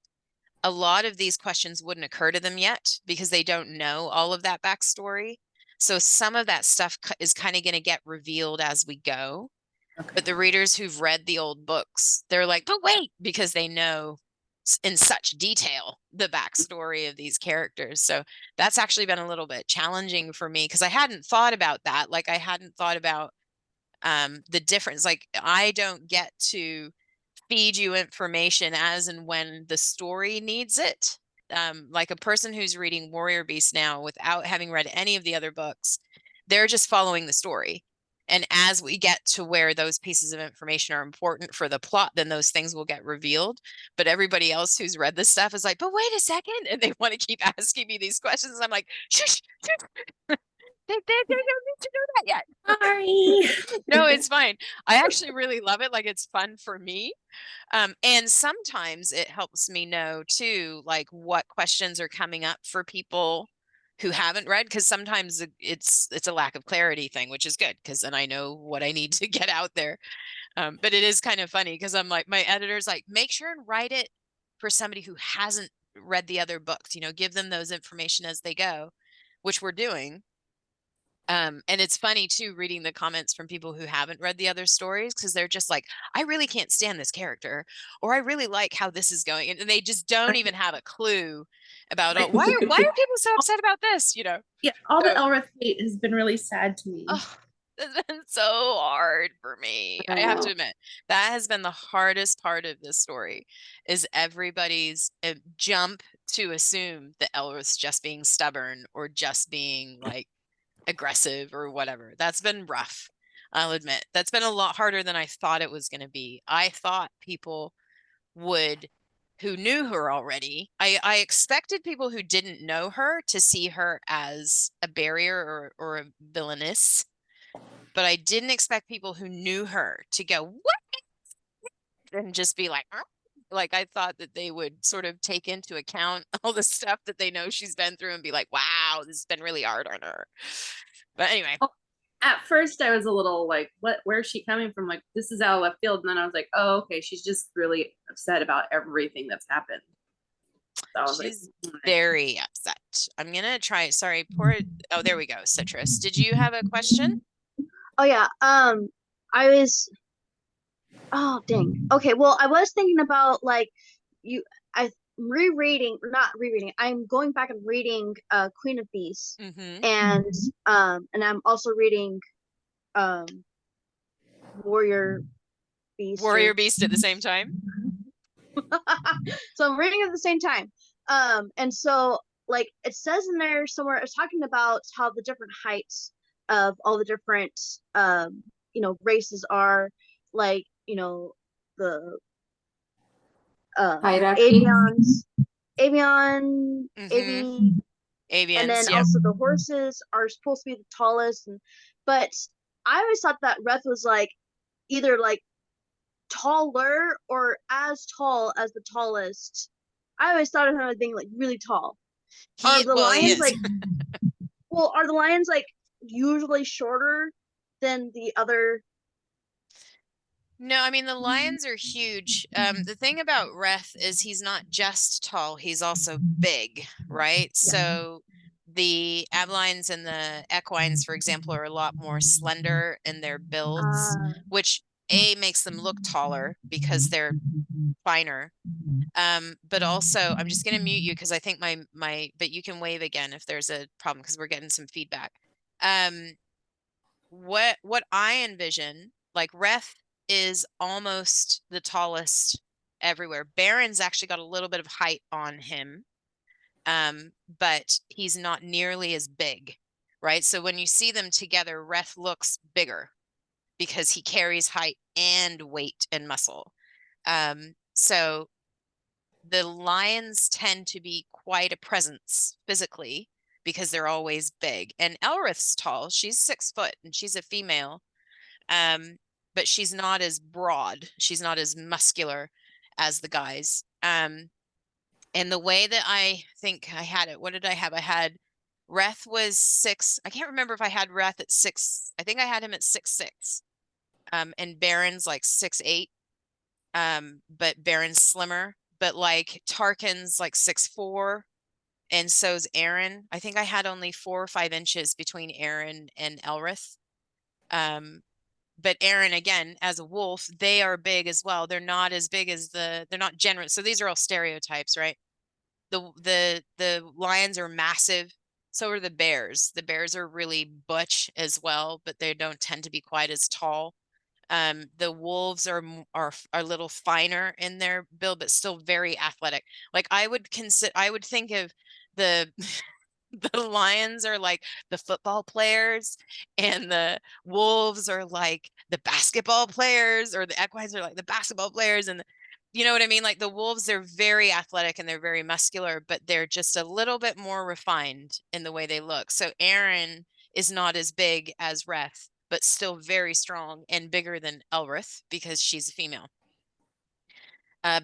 a lot of these questions wouldn't occur to them yet because they don't know all of that backstory. So some of that stuff is kind of going to get revealed as we go. Okay. But the readers who've read the old books, they're like, but wait, because they know in such detail the backstory of these characters. So that's actually been a little bit challenging for me because I hadn't thought about that. Like I hadn't thought about the difference. Like I don't get to feed you information as and when the story needs it. Like a person who's reading Warrior Beast now without having read any of the other books, they're just following the story. And as we get to where those pieces of information are important for the plot, then those things will get revealed. But everybody else who's read this stuff is like, but wait a second. And they want to keep asking me these questions. I'm like, shush, shush. They don't need to know that yet. Sorry. No, it's fine. I actually really love it. Like it's fun for me. And sometimes it helps me know too, like what questions are coming up for people who haven't read, because sometimes it's a lack of clarity thing, which is good because then I know what I need to get out there. But it is kind of funny because I'm like, my editor's like, make sure and write it for somebody who hasn't read the other books, give them those information as they go, which we're doing. And it's funny too, reading the comments from people who haven't read the other stories, because they're just like, I really can't stand this character, or I really like how this is going. And they just don't even have a clue about why are people so upset about this, Yeah, all So- the Elrith hate has been really sad to me. Oh, it's been so hard for me. I have to admit, that has been the hardest part of this story, is everybody's jump to assume that Elrith's just being stubborn or just being like aggressive or whatever. That's been rough. I'll admit that's been a lot harder than I thought it was going to be. I thought people would, who knew her already, I expected people who didn't know her to see her as a barrier or a villainess, but I didn't expect people who knew her to go, what? And just be like, like I thought that they would sort of take into account all the stuff that they know she's been through and be like, wow, this has been really hard on her. But anyway. At first I was a little like, where's she coming from? Like, this is out of left field. And then I was like, oh, okay, she's just really upset about everything that's happened. So I was She's like, very upset. I'm gonna try. Sorry, oh, there we go. Citrus. Did you have a question? Oh yeah. I was. Oh dang. Okay. Well, I was thinking about like I'm not rereading. I'm going back and reading Queen of Beasts, Mm-hmm. and I'm also reading Warrior Beast. Warrior Beast at the same time. So I'm reading at the same time. And so like it says in there somewhere, it's talking about how the different heights of all the different races are, like, the Hierarchy. avian, Avians, and then yeah. also the horses are supposed to be the tallest, but I always thought that Reth was like either like taller or as tall as the tallest. I always thought of him as being like really tall. Are the lions like are the lions like usually shorter than the other? No, I mean the lions are huge. The thing about Reth is he's not just tall, he's also big, right? Yeah. So the Ablions and the Equines, for example, are a lot more slender in their builds, which makes them look taller because they're finer. But also I'm just gonna mute you because I think but you can wave again if there's a problem because we're getting some feedback. What I envision, like Reth is almost the tallest everywhere. Baron's actually got a little bit of height on him, but he's not nearly as big, right? So when you see them together, Reth looks bigger because he carries height and weight and muscle. So the lions tend to be quite a presence physically because they're always big. And Elrith's tall. She's 6 foot and she's a female. But she's not as broad. She's not as muscular as the guys. And the way that I think I had it, what did I have? I had Reth was 6. I can't remember if I had Reth at 6. I think I had him at 6'6". And Baron's like 6'8", but Baron's slimmer. But like Tarkin's like 6'4", and so's Aaron. I think I had only 4 or 5 inches between Aaron and Elrith. But Aaron, again, as a wolf, they are big as well. They're not as big as they're not generous. So these are all stereotypes, right? The lions are massive. So are the bears. The bears are really butch as well, but they don't tend to be quite as tall. The wolves are a little finer in their build, but still very athletic. Like I would think of the the lions are like the football players, and the wolves are like the basketball players, or the equines are like the basketball players, and you know what I mean? Like the wolves, they're very athletic and they're very muscular, but they're just a little bit more refined in the way they look. So Aaron is not as big as Reth, but still very strong and bigger than Elrith because she's a female.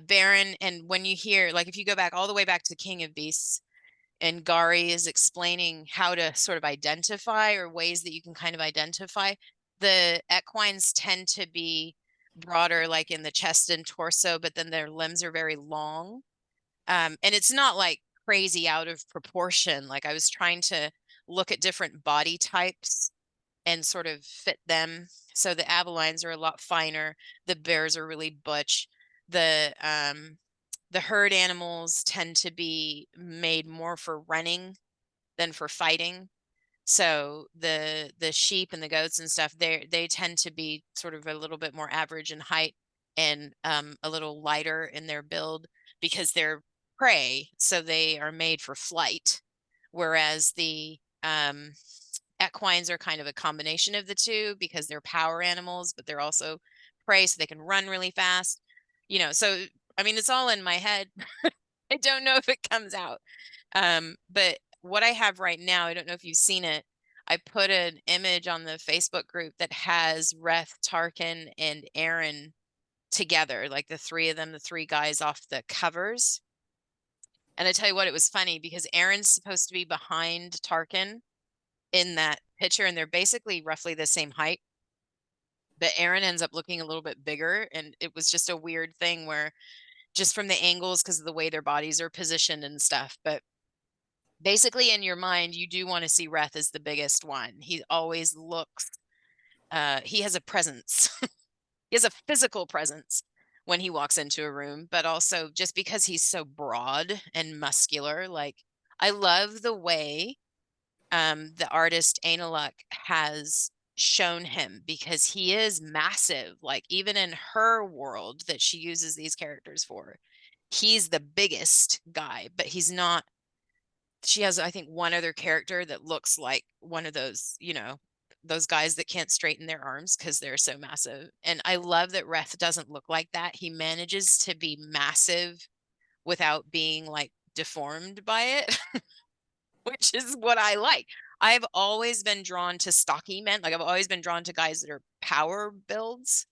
Baron, and when you hear, like if you go back all the way back to King of Beasts, and Gari is explaining how to sort of identify, or ways that you can kind of identify, the equines tend to be broader, like in the chest and torso, but then their limbs are very long. And it's not like crazy out of proportion. Like I was trying to look at different body types and sort of fit them. So the Avalines are a lot finer. The bears are really butch. The herd animals tend to be made more for running than for fighting. So the sheep and the goats and stuff, they tend to be sort of a little bit more average in height, and a little lighter in their build because they're prey, so they are made for flight. Whereas the equines are kind of a combination of the two because they're power animals, but they're also prey, so they can run really fast. So I mean, it's all in my head. I don't know if it comes out. But what I have right now, I don't know if you've seen it. I put an image on the Facebook group that has Reth, Tarkin, and Aaron together, like the 3 of them, the 3 guys off the covers. And I tell you what, it was funny because Aaron's supposed to be behind Tarkin in that picture, and they're basically roughly the same height. But Aaron ends up looking a little bit bigger, and it was just a weird thing where just from the angles, because of the way their bodies are positioned and stuff. But basically in your mind, you do want to see Reth as the biggest one. He always looks, he has a presence. He has a physical presence when he walks into a room, but also just because he's so broad and muscular. Like I love the way the artist Ainulak has shown him, because he is massive. Like even in her world that she uses these characters for, he's the biggest guy, but he's not. She has, I think, one other character that looks like one of those, those guys that can't straighten their arms because they're so massive. And I love that Reth doesn't look like that. He manages to be massive without being like deformed by it, which is what I like. I've always been drawn to stocky men. Like I've always been drawn to guys that are power builds.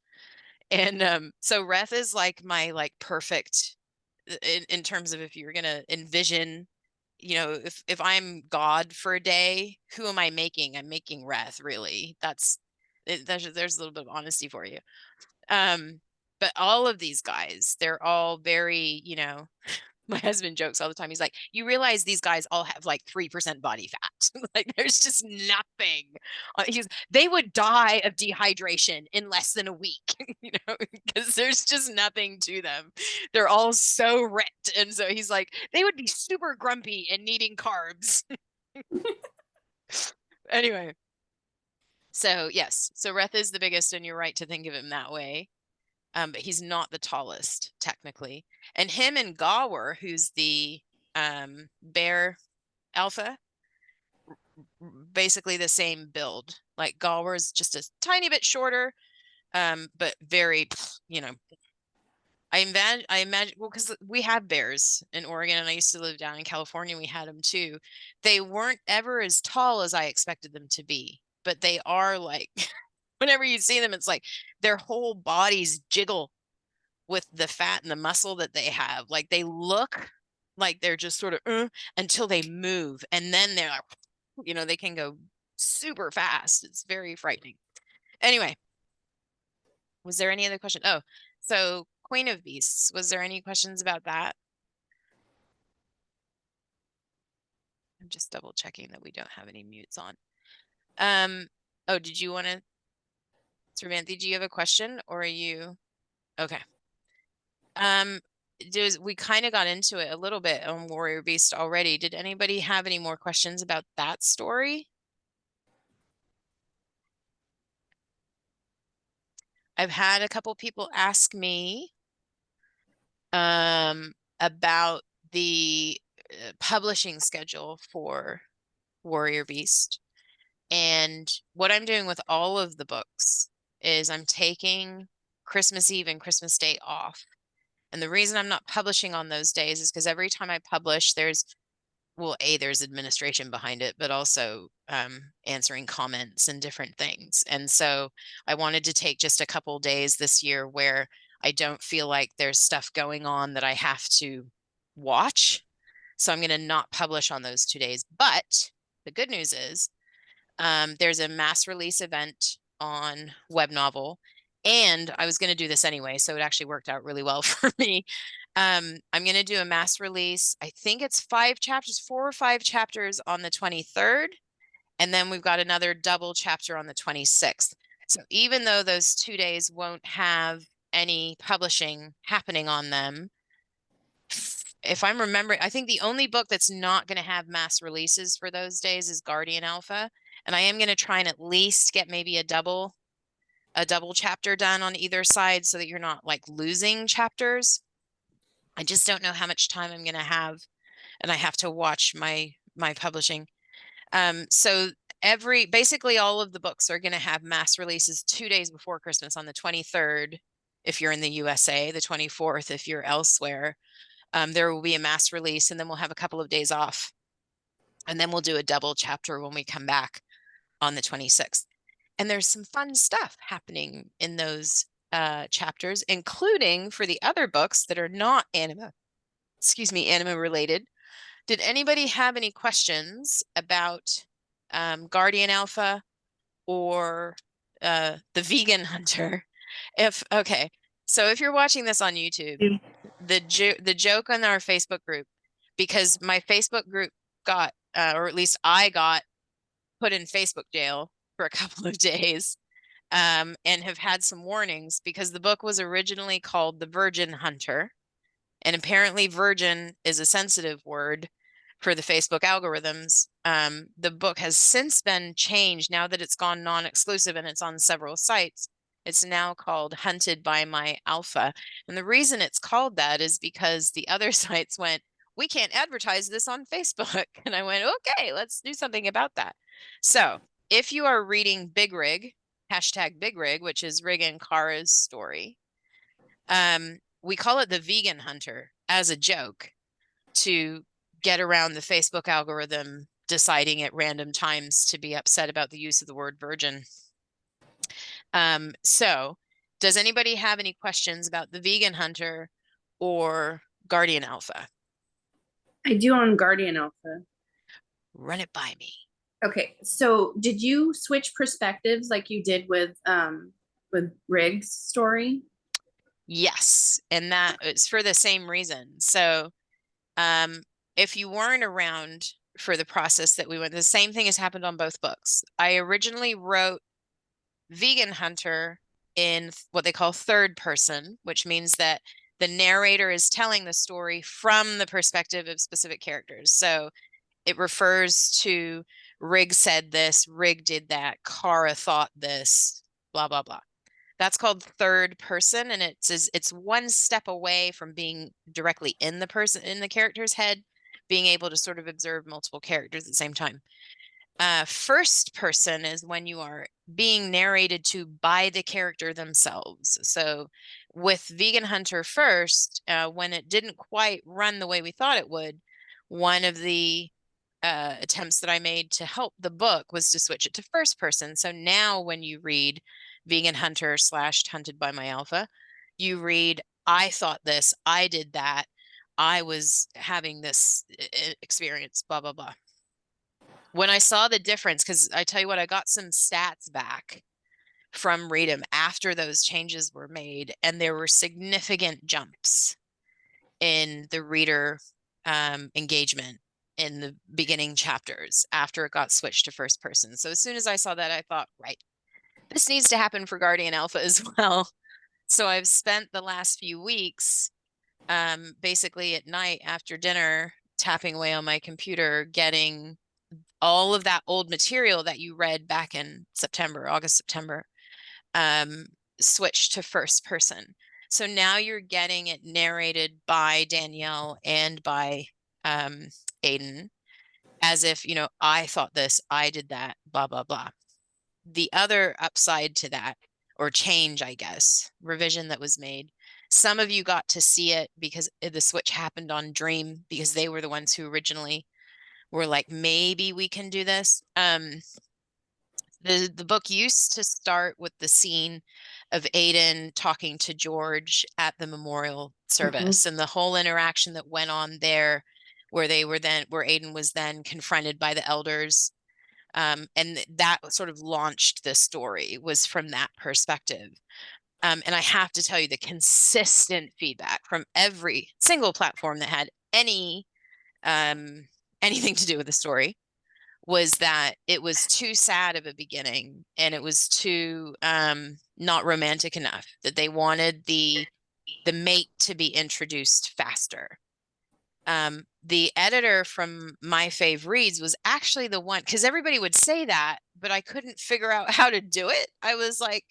And so Reth is like my like perfect in terms of, if you're gonna envision, if I'm God for a day, who am I making? I'm making Reth, really. There's a little bit of honesty for you. But all of these guys, they're all very, my husband jokes all the time. He's like, you realize these guys all have like 3% body fat. Like there's just nothing. They would die of dehydration in less than a week, because there's just nothing to them. They're all so ripped. And so he's like, they would be super grumpy and needing carbs. Anyway. So yes, so Reth is the biggest, and you're right to think of him that way. But he's not the tallest technically. And him and Gawr, who's the bear alpha, basically the same build. Like Gawr is just a tiny bit shorter, but very, I imagine, well, because we have bears in Oregon, and I used to live down in California. We had them too. They weren't ever as tall as I expected them to be, but they are like, whenever you see them, it's like their whole bodies jiggle with the fat and the muscle that they have. Like they look like they're just sort of until they move, and then they're like, they can go super fast. It's very frightening. Anyway, Was there any other question? Oh, so Queen of Beasts, was there any questions about that? I'm just double checking that we don't have any mutes on. Oh, did you want to, Sravanthi, do you have a question or are you? Okay. We kind of got into it a little bit on Warrior Beast already. Did anybody have any more questions about that story? I've had a couple people ask me about the publishing schedule for Warrior Beast. And what I'm doing with all of the books is I'm taking Christmas Eve and Christmas Day off. And the reason I'm not publishing on those days is because every time I publish, there's administration behind it, but also answering comments and different things. And so I wanted to take just a couple days this year where I don't feel like there's stuff going on that I have to watch. So I'm going to not publish on those 2 days. But the good news is there's a mass release event on Web Novel. And I was going to do this anyway, so it actually worked out really well for me. I'm going to do a mass release. I think it's 5 chapters, 4 or 5 chapters on the 23rd. And then we've got another double chapter on the 26th. So even though those 2 days won't have any publishing happening on them, if I'm remembering, I think the only book that's not going to have mass releases for those days is Guardian Alpha. And I am going to try and at least get maybe a double chapter done on either side so that you're not like losing chapters. I just don't know how much time I'm going to have, and I have to watch my publishing. So basically all of the books are going to have mass releases 2 days before Christmas on the 23rd if you're in the USA, the 24th if you're elsewhere. There will be a mass release, and then we'll have a couple of days off, and then we'll do a double chapter when we come back on the 26th. And there's some fun stuff happening in those chapters, including for the other books that are not anime related. Did anybody have any questions about Guardian Alpha or the Vegan Hunter? Okay, so if you're watching this on YouTube, the joke on our Facebook group, because my Facebook group got, or at least I got put in Facebook jail for a couple of days, and have had some warnings because the book was originally called The Virgin Hunter. And apparently virgin is a sensitive word for the Facebook algorithms. The book has since been changed now that it's gone non-exclusive and it's on several sites. It's now called Hunted by My Alpha. And the reason it's called that is because the other sites went, we can't advertise this on Facebook. And I went, okay, let's do something about that. So if you are reading Big Rig, #BigRig, which is Rig and Kara's story, we call it the Vegan Hunter as a joke to get around the Facebook algorithm deciding at random times to be upset about the use of the word virgin. So does anybody have any questions about the Vegan Hunter or Guardian Alpha? I do on Guardian Alpha. Run it by me. Okay, so did you switch perspectives like you did with Rig's story? Yes, and that is for the same reason. So if you weren't around for the process that we went, the same thing has happened on both books. I originally wrote Vegan Hunter in what they call third person, which means that the narrator is telling the story from the perspective of specific characters. So it refers to Rig said this, Rig did that, Kara thought this, blah, blah, blah. That's called third person, and it's one step away from being directly in the character's head, being able to sort of observe multiple characters at the same time. First person is when you are being narrated to by the character themselves. So with Vegan Hunter first, when it didn't quite run the way we thought it would, one of the attempts that I made to help the book was to switch it to first person. So now when you read Vegan Hunter / Hunted by My Alpha, you read, I thought this, I did that, I was having this experience, blah, blah, blah. When I saw the difference, because I tell you what, I got some stats back from Read'em after those changes were made, and there were significant jumps in the reader engagement in the beginning chapters after it got switched to first person. So as soon as I saw that, I thought, right, this needs to happen for Guardian Alpha as well. So I've spent the last few weeks basically at night after dinner tapping away on my computer, getting all of that old material that you read back in August, September, switched to first person. So now you're getting it narrated by Danielle and by Aiden, as if, you know, I thought this, I did that, blah, blah, blah. The other upside to that, or change, I guess, revision that was made, some of you got to see it because the switch happened on Dream, because they were the ones who originally were like, maybe we can do this. The book used to start with the scene of Aiden talking to George at the memorial service, and the whole interaction that went on there, where Aiden was then confronted by the elders. And that sort of launched the story, was from that perspective. And I have to tell you, the consistent feedback from every single platform that had anything to do with the story was that it was too sad of a beginning, and it was too not romantic enough, that they wanted the mate to be introduced faster. The editor from My Fave Reads was actually the one, because everybody would say that, but I couldn't figure out how to do it. I was like,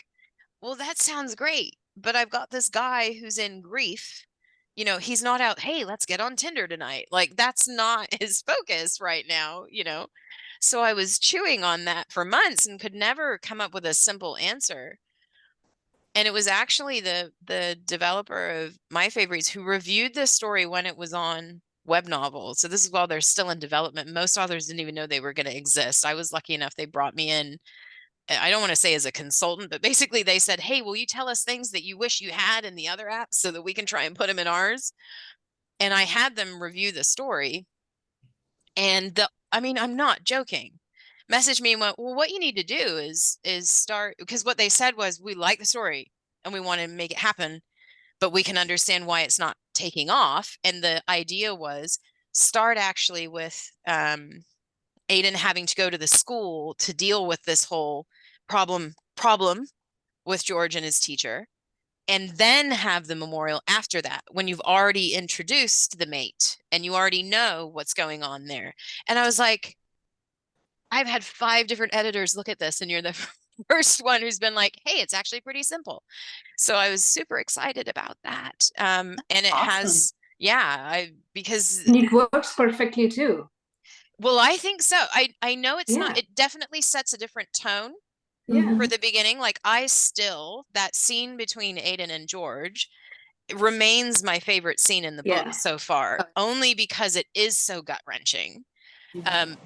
well, that sounds great, but I've got this guy who's in grief. You know, he's not out, hey, let's get on Tinder tonight. Like, that's not his focus right now, you know? So I was chewing on that for months and could never come up with a simple answer. And it was actually the developer of My Fave Reads who reviewed this story when it was on Web Novel. So this is while they're still in development. Most authors didn't even know they were going to exist. I was lucky enough, they brought me in, I don't want to say as a consultant, but basically they said, hey, will you tell us things that you wish you had in the other apps so that we can try and put them in ours? And I had them review the story. And I'm not joking, messaged me and went, well, what you need to do is start, because what they said was, we like the story and we want to make it happen, but we can understand why it's not taking off. And the idea was start actually with Aiden having to go to the school to deal with this whole problem with George and his teacher, and then have the memorial after that, when you've already introduced the mate and you already know what's going on there. And I was like, I've had 5 different editors look at this, and you're the first one who's been like, hey, it's actually pretty simple. So I was super excited about that. And it has, because it works perfectly too. Well, I think so. I know it's not, it definitely sets a different tone for the beginning. Like, that scene between Aiden and George remains my favorite scene in the book so far, only because it is so gut-wrenching.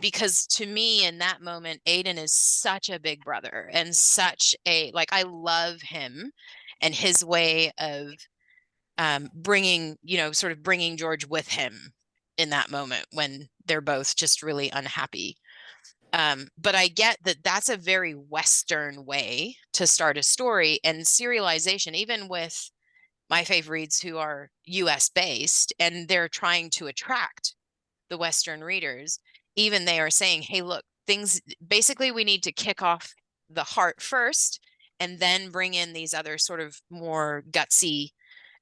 Because to me, in that moment, Aiden is such a big brother and such a, like, I love him and his way of bringing George with him in that moment when they're both just really unhappy. But I get that that's a very Western way to start a story, and serialization, even with My Fave Reads, who are US based, and they're trying to attract the Western readers, even they are saying, hey, look, basically we need to kick off the heart first and then bring in these other sort of more gutsy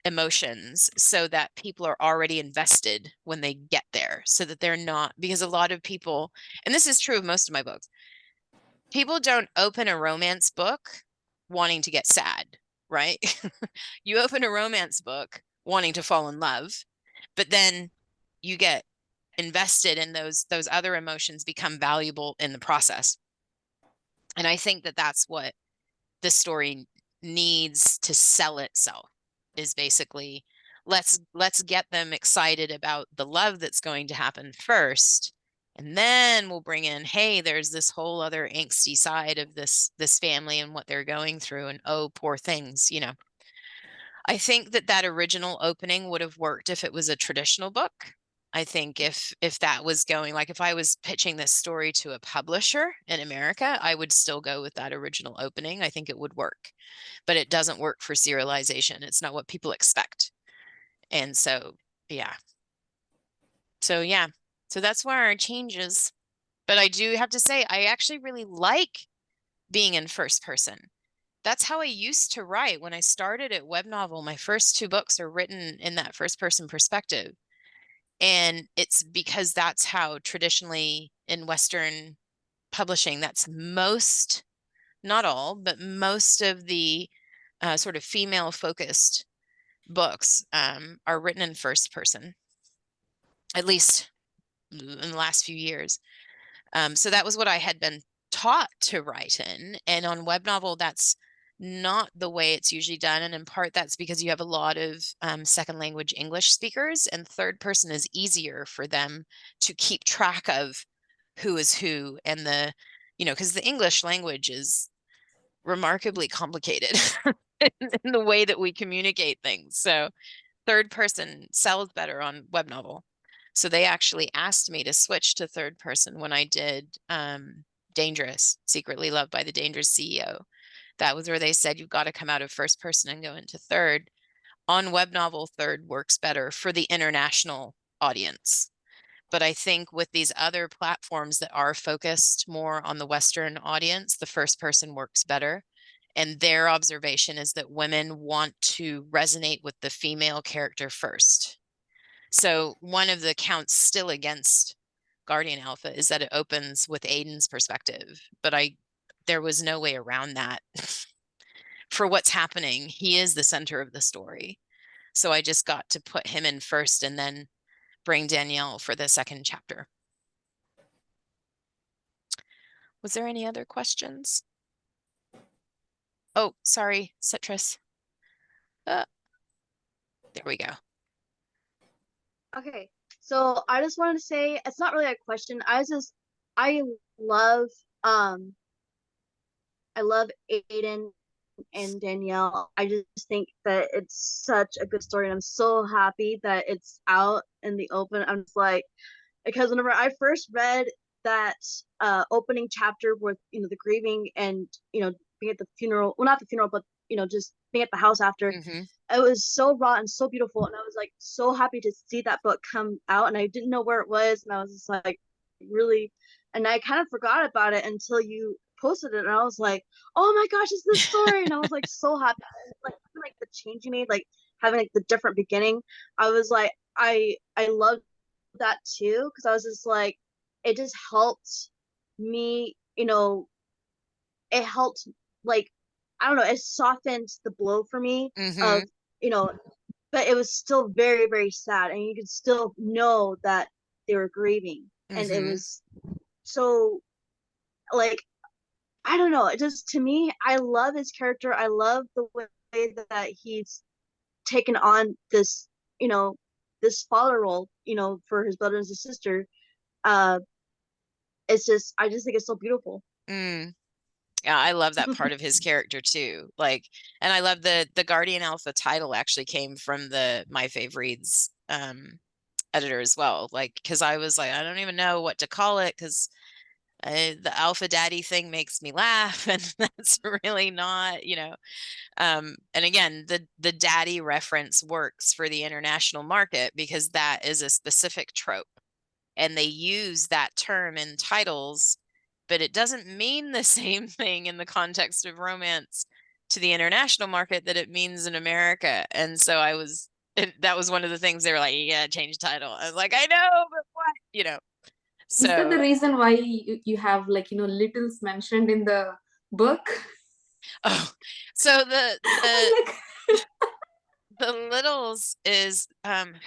emotions, so that people are already invested when they get there, so that they're not, because a lot of people, and this is true of most of my books, people don't open a romance book wanting to get sad, right? You open a romance book wanting to fall in love, but then you get invested in those other emotions, become valuable in the process. And I think that that's what the story needs to sell itself, is basically, let's get them excited about the love that's going to happen first, and then we'll bring in, hey, there's this whole other angsty side of this family and what they're going through, and oh, poor things, you know. I think that original opening would have worked if it was a traditional book, I think if that was going, like if I was pitching this story to a publisher in America, I would still go with that original opening. I think it would work, but it doesn't work for serialization. It's not what people expect. And so, yeah. So yeah, so that's where our changes. But I do have to say, I actually really like being in first person. That's how I used to write when I started at Web Novel. My first 2 books are written in that first person perspective. And it's because that's how traditionally in Western publishing, that's most, not all, but most of the sort of female focused books are written in first person, at least in the last few years. So that was what I had been taught to write in. And on Web Novel, that's not the way it's usually done. And in part, that's because you have a lot of second language English speakers, and third person is easier for them to keep track of who is who. And because the English language is remarkably complicated in the way that we communicate things. So third person sells better on Web Novel. So they actually asked me to switch to third person when I did Dangerous, Secretly Loved by the Dangerous CEO. That was where they said, you've got to come out of first person and go into third. On Web Novel, third works better for the international audience. But I think with these other platforms that are focused more on the Western audience, the first person works better. And their observation is that women want to resonate with the female character first. So one of the counts still against Guardian Alpha is that it opens with Aiden's perspective, but there was no way around that. For what's happening, he is the center of the story. So I just got to put him in first and then bring Danielle for the second chapter. Was there any other questions? Oh, sorry, Citrus. There we go. Okay, so I just wanted to say it's not really a question. I love Aiden and Danielle. I just think that it's such a good story, and I'm so happy that it's out in the open. I'm just like, because whenever I first read that opening chapter with the grieving and being at the funeral, well, not the funeral, but just being at the house after, it was so raw and so beautiful, and I was like so happy to see that book come out, and I didn't know where it was, and I was just like really, and I kind of forgot about it until you posted it, and I was like, oh my gosh, it's this story, and I was like so happy, like the change you made, like having like the different beginning. I was like, I loved that too, because I was just like, it just helped me, it helped, like, I don't know, it softened the blow for me of, but it was still very, very sad, and you could still know that they were grieving, and it was so, like, I don't know, it just, to me, I love his character. I love the way that he's taken on this, this father role, for his brother and his sister. It's just, I just think it's so beautiful. Yeah, I love that part of his character too. Like, and I love the Guardian Alpha title actually came from the My Fave Reads editor as well. Like, because I was like, I don't even know what to call it, because the Alpha Daddy thing makes me laugh, and that's really not, and again, the daddy reference works for the international market because that is a specific trope, and they use that term in titles, but it doesn't mean the same thing in the context of romance to the international market that it means in America. And so that was one of the things they were like, you gotta change the title. I was like, I know, but what, So is that the reason why you have littles mentioned in the book? Oh, so the Like, the littles is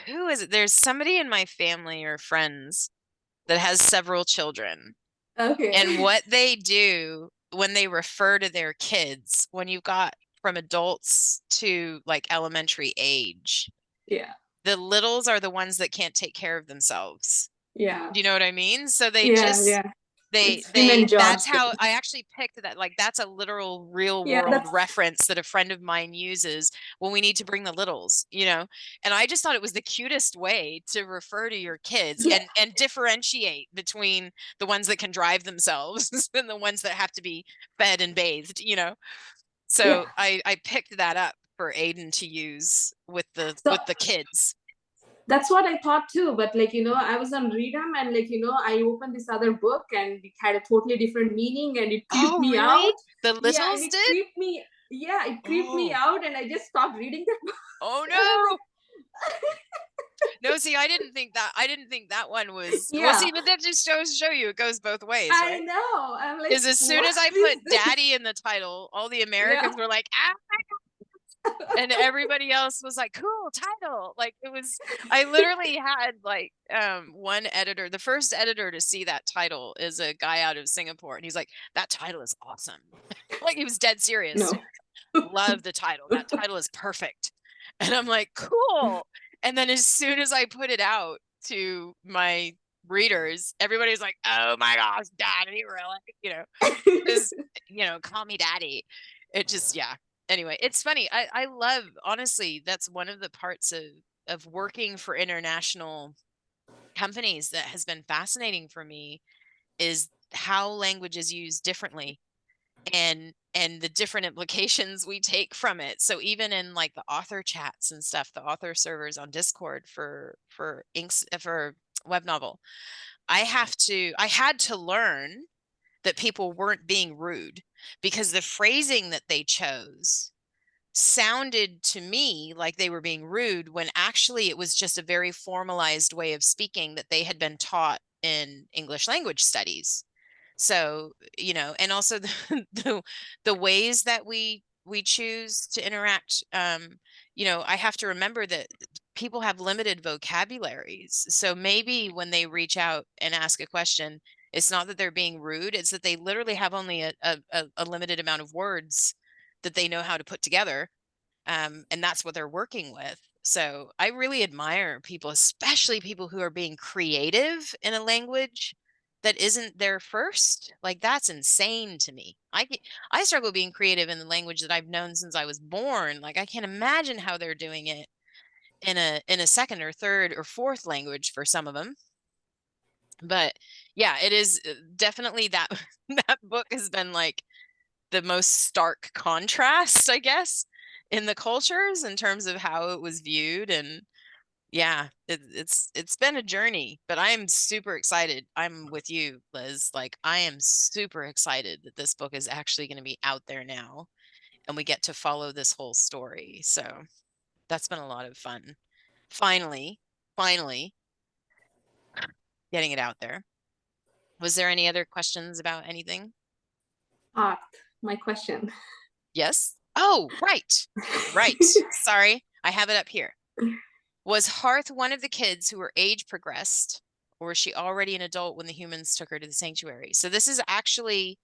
who is it? There's somebody in my family or friends that has several children. okay. And what they do when they refer to their kids, when you've got from adults to like elementary age, Yeah. the littles are the ones that can't take care of themselves. Yeah. Do you know what I mean? So they Yeah. That's how I actually picked that. Like, that's a literal real world reference that a friend of mine uses when we need to bring the littles, you know. And I just thought it was the cutest way to refer to your kids and differentiate between the ones that can drive themselves and the ones that have to be fed and bathed, you know. So I picked that up for Aiden to use with the kids. That's what I thought too. But like, you know, I was on Readum and like, you know, I opened this other book and it had a totally different meaning and it creeped me out. The littles it did? creeped me. Yeah, it creeped me out and I just stopped reading that book. Oh no. No, see, I didn't think that one was well, see, but that just show you it goes both ways, right? I know. I'm like, because as soon as I put daddy in the title, all the Americans were like, ah, and everybody else was like, cool title. Like, it was, I literally had like one editor, the first editor to see that title is a guy out of Singapore, and he's like, that title is awesome. Like, he was dead serious. Love the title. That title is perfect. And I'm like, cool. And then as soon as I put it out to my readers, everybody's like, oh my gosh, daddy, really? You know, just, you know, call me daddy. It just, yeah. Anyway, it's funny. I love, honestly, that's one of the parts of working for international companies that has been fascinating for me is how language is used differently and the different implications we take from it. So even in like the author chats and stuff, the author servers on Discord for web novel, I had to learn that people weren't being rude because the phrasing that they chose sounded to me like they were being rude when actually it was just a very formalized way of speaking that they had been taught in English language studies. So, you know, and also the ways that we choose to interact, you know, I have to remember that people have limited vocabularies. So maybe when they reach out and ask a question, it's not that they're being rude, it's that they literally have only a limited amount of words that they know how to put together. And that's what they're working with. So I really admire people, especially people who are being creative in a language that isn't their first. Like, that's insane to me. I struggle being creative in the language that I've known since I was born. Like, I can't imagine how they're doing it in a second or third or fourth language for some of them. But yeah, it is definitely that that book has been like the most stark contrast, I guess, in the cultures in terms of how it was viewed. And yeah, it's been a journey, but I'm super excited. I'm with you, Liz. Like, I am super excited that this book is actually going to be out there now and we get to follow this whole story. So that's been a lot of fun. Finally getting it out there. Was there any other questions about anything? My question. Yes. Oh, right. Sorry, I have it up here. Was Hearth one of the kids who were age progressed, or was she already an adult when the humans took her to the sanctuary? So this is actually,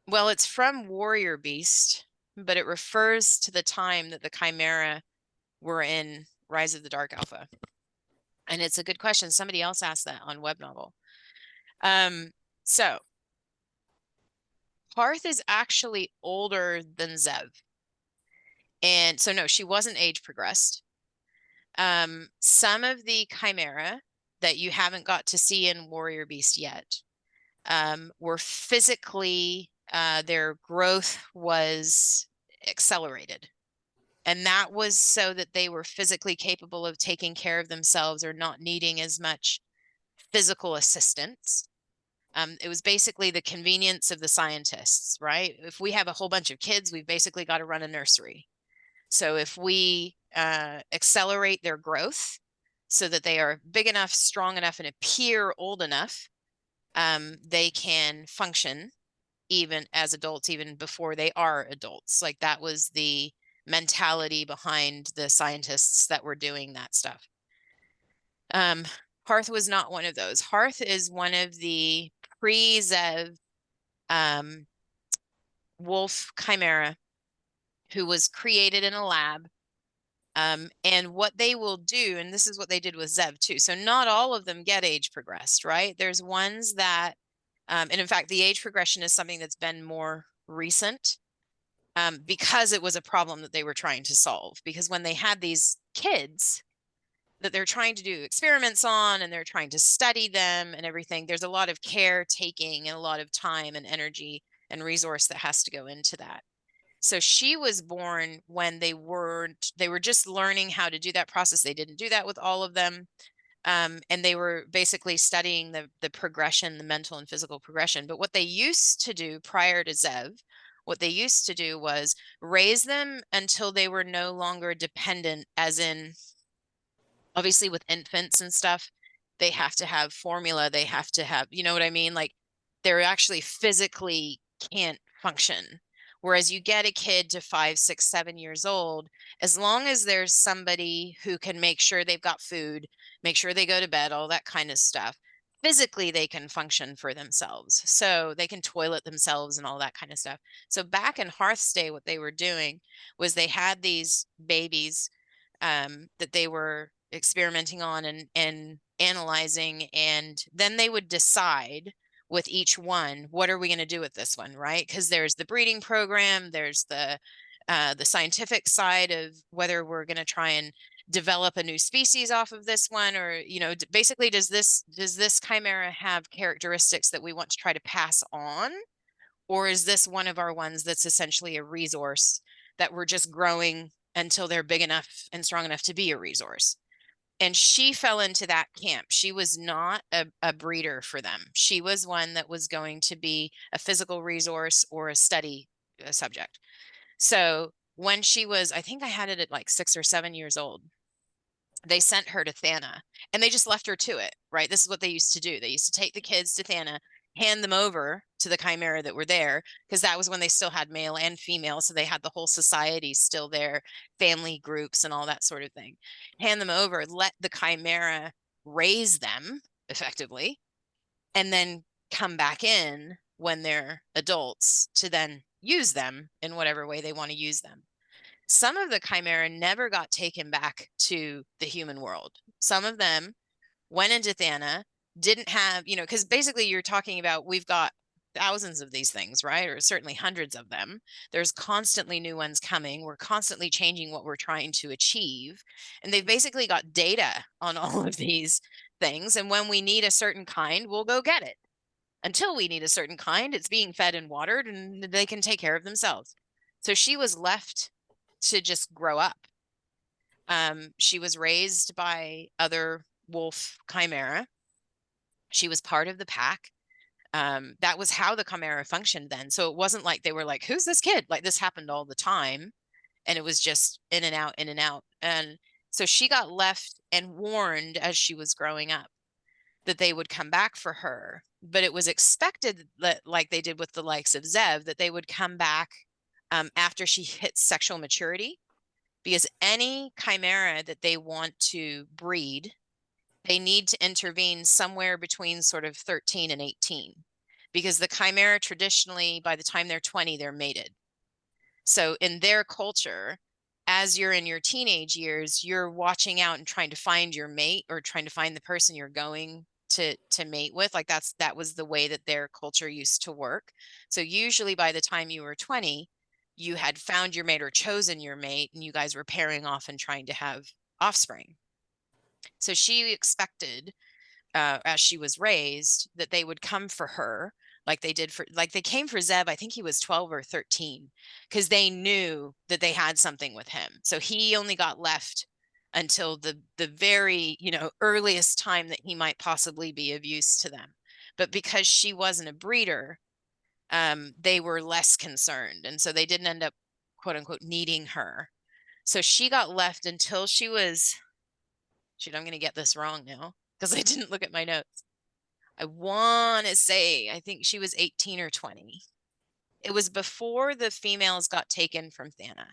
well, it's from Warrior Beast, but it refers to the time that the Chimera were in Rise of the Dark Alpha. And it's a good question. Somebody else asked that on Web Novel. So Hearth is actually older than Zev. And so no, she wasn't age progressed. Some of the Chimera that you haven't got to see in Warrior Beast yet were physically, their growth was accelerated. And that was so that they were physically capable of taking care of themselves or not needing as much physical assistance. It was basically the convenience of the scientists, right? If we have a whole bunch of kids, we've basically got to run a nursery. So if we accelerate their growth so that they are big enough, strong enough, and appear old enough, they can function even as adults, even before they are adults. Like, that was the mentality behind the scientists that were doing that stuff. Hearth was not one of those. Hearth is one of the pre-Zev wolf chimera who was created in a lab. And what they will do, and this is what they did with Zev too. So not all of them get age progressed, right? There's ones that And in fact, the age progression is something that's been more recent, because it was a problem that they were trying to solve. Because when they had these kids that they're trying to do experiments on and they're trying to study them and everything, there's a lot of care taking and a lot of time and energy and resource that has to go into that. So she was born when they were just learning how to do that process. They didn't do that with all of them. And they were basically studying the progression, the mental and physical progression. But what they used to do prior to Zev, what they used to do was raise them until they were no longer dependent, as in, obviously with infants and stuff, they have to have formula. They have to have, you know what I mean? Like they're actually physically can't function. Whereas you get a kid to 5, 6, 7 years old, as long as there's somebody who can make sure they've got food, make sure they go to bed, all that kind of stuff, physically they can function for themselves. So they can toilet themselves and all that kind of stuff. So back in Hearthstay, what they were doing was they had these babies that they were experimenting on and analyzing, and then they would decide with each one, what are we going to do with this one, right? Because there's the breeding program, there's the scientific side of whether we're going to try and develop a new species off of this one, or basically does this chimera have characteristics that we want to try to pass on, or is this one of our ones that's essentially a resource that we're just growing until they're big enough and strong enough to be a resource? And she fell into that camp. She was not a breeder for them. She was one that was going to be a physical resource or a study subject. So when she was, I think I had it at like 6 or 7 years old, they sent her to Thana and they just left her to it, right? This is what they used to do. They used to take the kids to Thana, hand them over to the chimera that were there, because that was when they still had male and female. So they had the whole society still there, family groups and all that sort of thing. Hand them over, let the chimera raise them effectively, and then come back in when they're adults to then use them in whatever way they want to use them. Some of the chimera never got taken back to the human world. Some of them went into Thana, didn't have, because basically you're talking about, we've got thousands of these things, right? Or certainly hundreds of them. There's constantly new ones coming. We're constantly changing what we're trying to achieve. And they've basically got data on all of these things. And when we need a certain kind, we'll go get it. Until we need a certain kind, it's being fed and watered and they can take care of themselves. So she was left to just grow up. She was raised by other wolf chimera. She was part of the pack. That was how the chimera functioned then. So it wasn't like they were like, who's this kid? Like this happened all the time. And it was just in and out, in and out. And so she got left and warned as she was growing up that they would come back for her. But it was expected that, like they did with the likes of Zev, that they would come back after she hits sexual maturity, because any chimera that they want to breed, they need to intervene somewhere between sort of 13 and 18, because the chimera traditionally, by the time they're 20, they're mated. So in their culture, as you're in your teenage years, you're watching out and trying to find your mate, or trying to find the person you're going to mate with. Like that was the way that their culture used to work. So usually by the time you were 20, you had found your mate or chosen your mate, and you guys were pairing off and trying to have offspring. So she expected, as she was raised, that they would come for her like they did like they came for Zeb. I think he was 12 or 13, because they knew that they had something with him. So he only got left until the very, earliest time that he might possibly be of use to them. But because she wasn't a breeder, they were less concerned. And so they didn't end up, quote unquote, needing her. So she got left until she was, shoot, I'm going to get this wrong now because I didn't look at my notes. I want to say, I think she was 18 or 20. It was before the females got taken from Thana.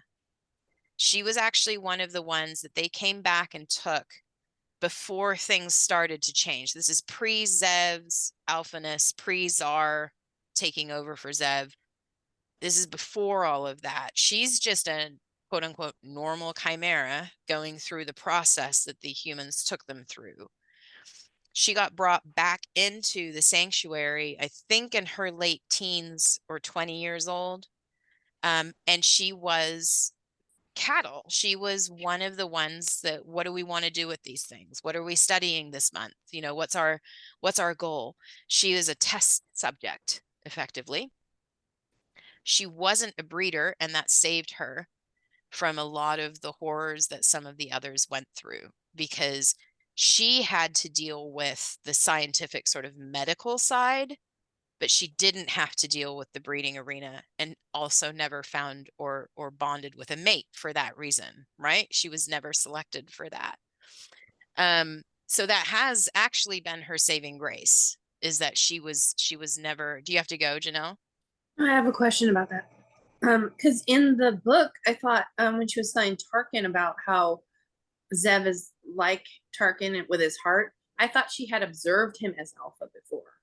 She was actually one of the ones that they came back and took before things started to change. This is pre-Zev's alphaness, pre-Zar taking over for Zev. This is before all of that. She's just a quote unquote normal chimera going through the process that the humans took them through. She got brought back into the sanctuary, I think in her late teens or 20 years old. And she was cattle. She was one of the ones that, what do we want to do with these things? What are we studying this month? You know, what's our goal? She was a test subject, effectively. She wasn't a breeder, and that saved her from a lot of the horrors that some of the others went through, because she had to deal with the scientific sort of medical side, but she didn't have to deal with the breeding arena, and also never found or bonded with a mate for that reason, right? She was never selected for that. So that has actually been her saving grace, is that she was never. Do you have to go, Janelle? I have a question about that. Because in the book, I thought when she was telling Tarkin about how Zev is like Tarkin with his heart, I thought she had observed him as Alpha before.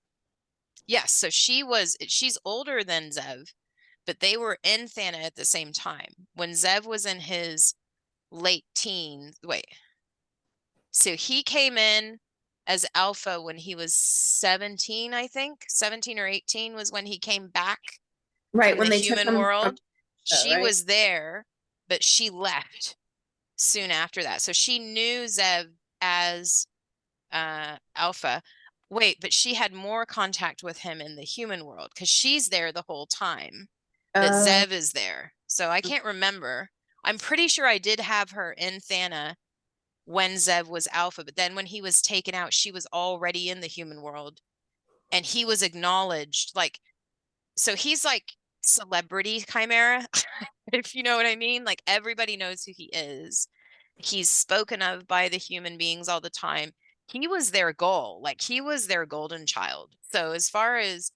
Yes, so she's older than Zev, but they were in Thana at the same time. When Zev was in his late teens, so he came in as Alpha when he was 17, I think. 17 or 18 was when he came back Right, from when the they took human him from world. She right? was there, but she left soon after that. So she knew Zev as Alpha. Wait, but she had more contact with him in the human world, because she's there the whole time that Zev is there. So I can't remember. I'm pretty sure I did have her in Thana when Zev was Alpha, but then when he was taken out, she was already in the human world, and he was acknowledged. Like, so he's like celebrity Chimera, if you know what I mean. Like, everybody knows who he is. He's spoken of by the human beings all the time. He was their goal, like he was their golden child. So as far as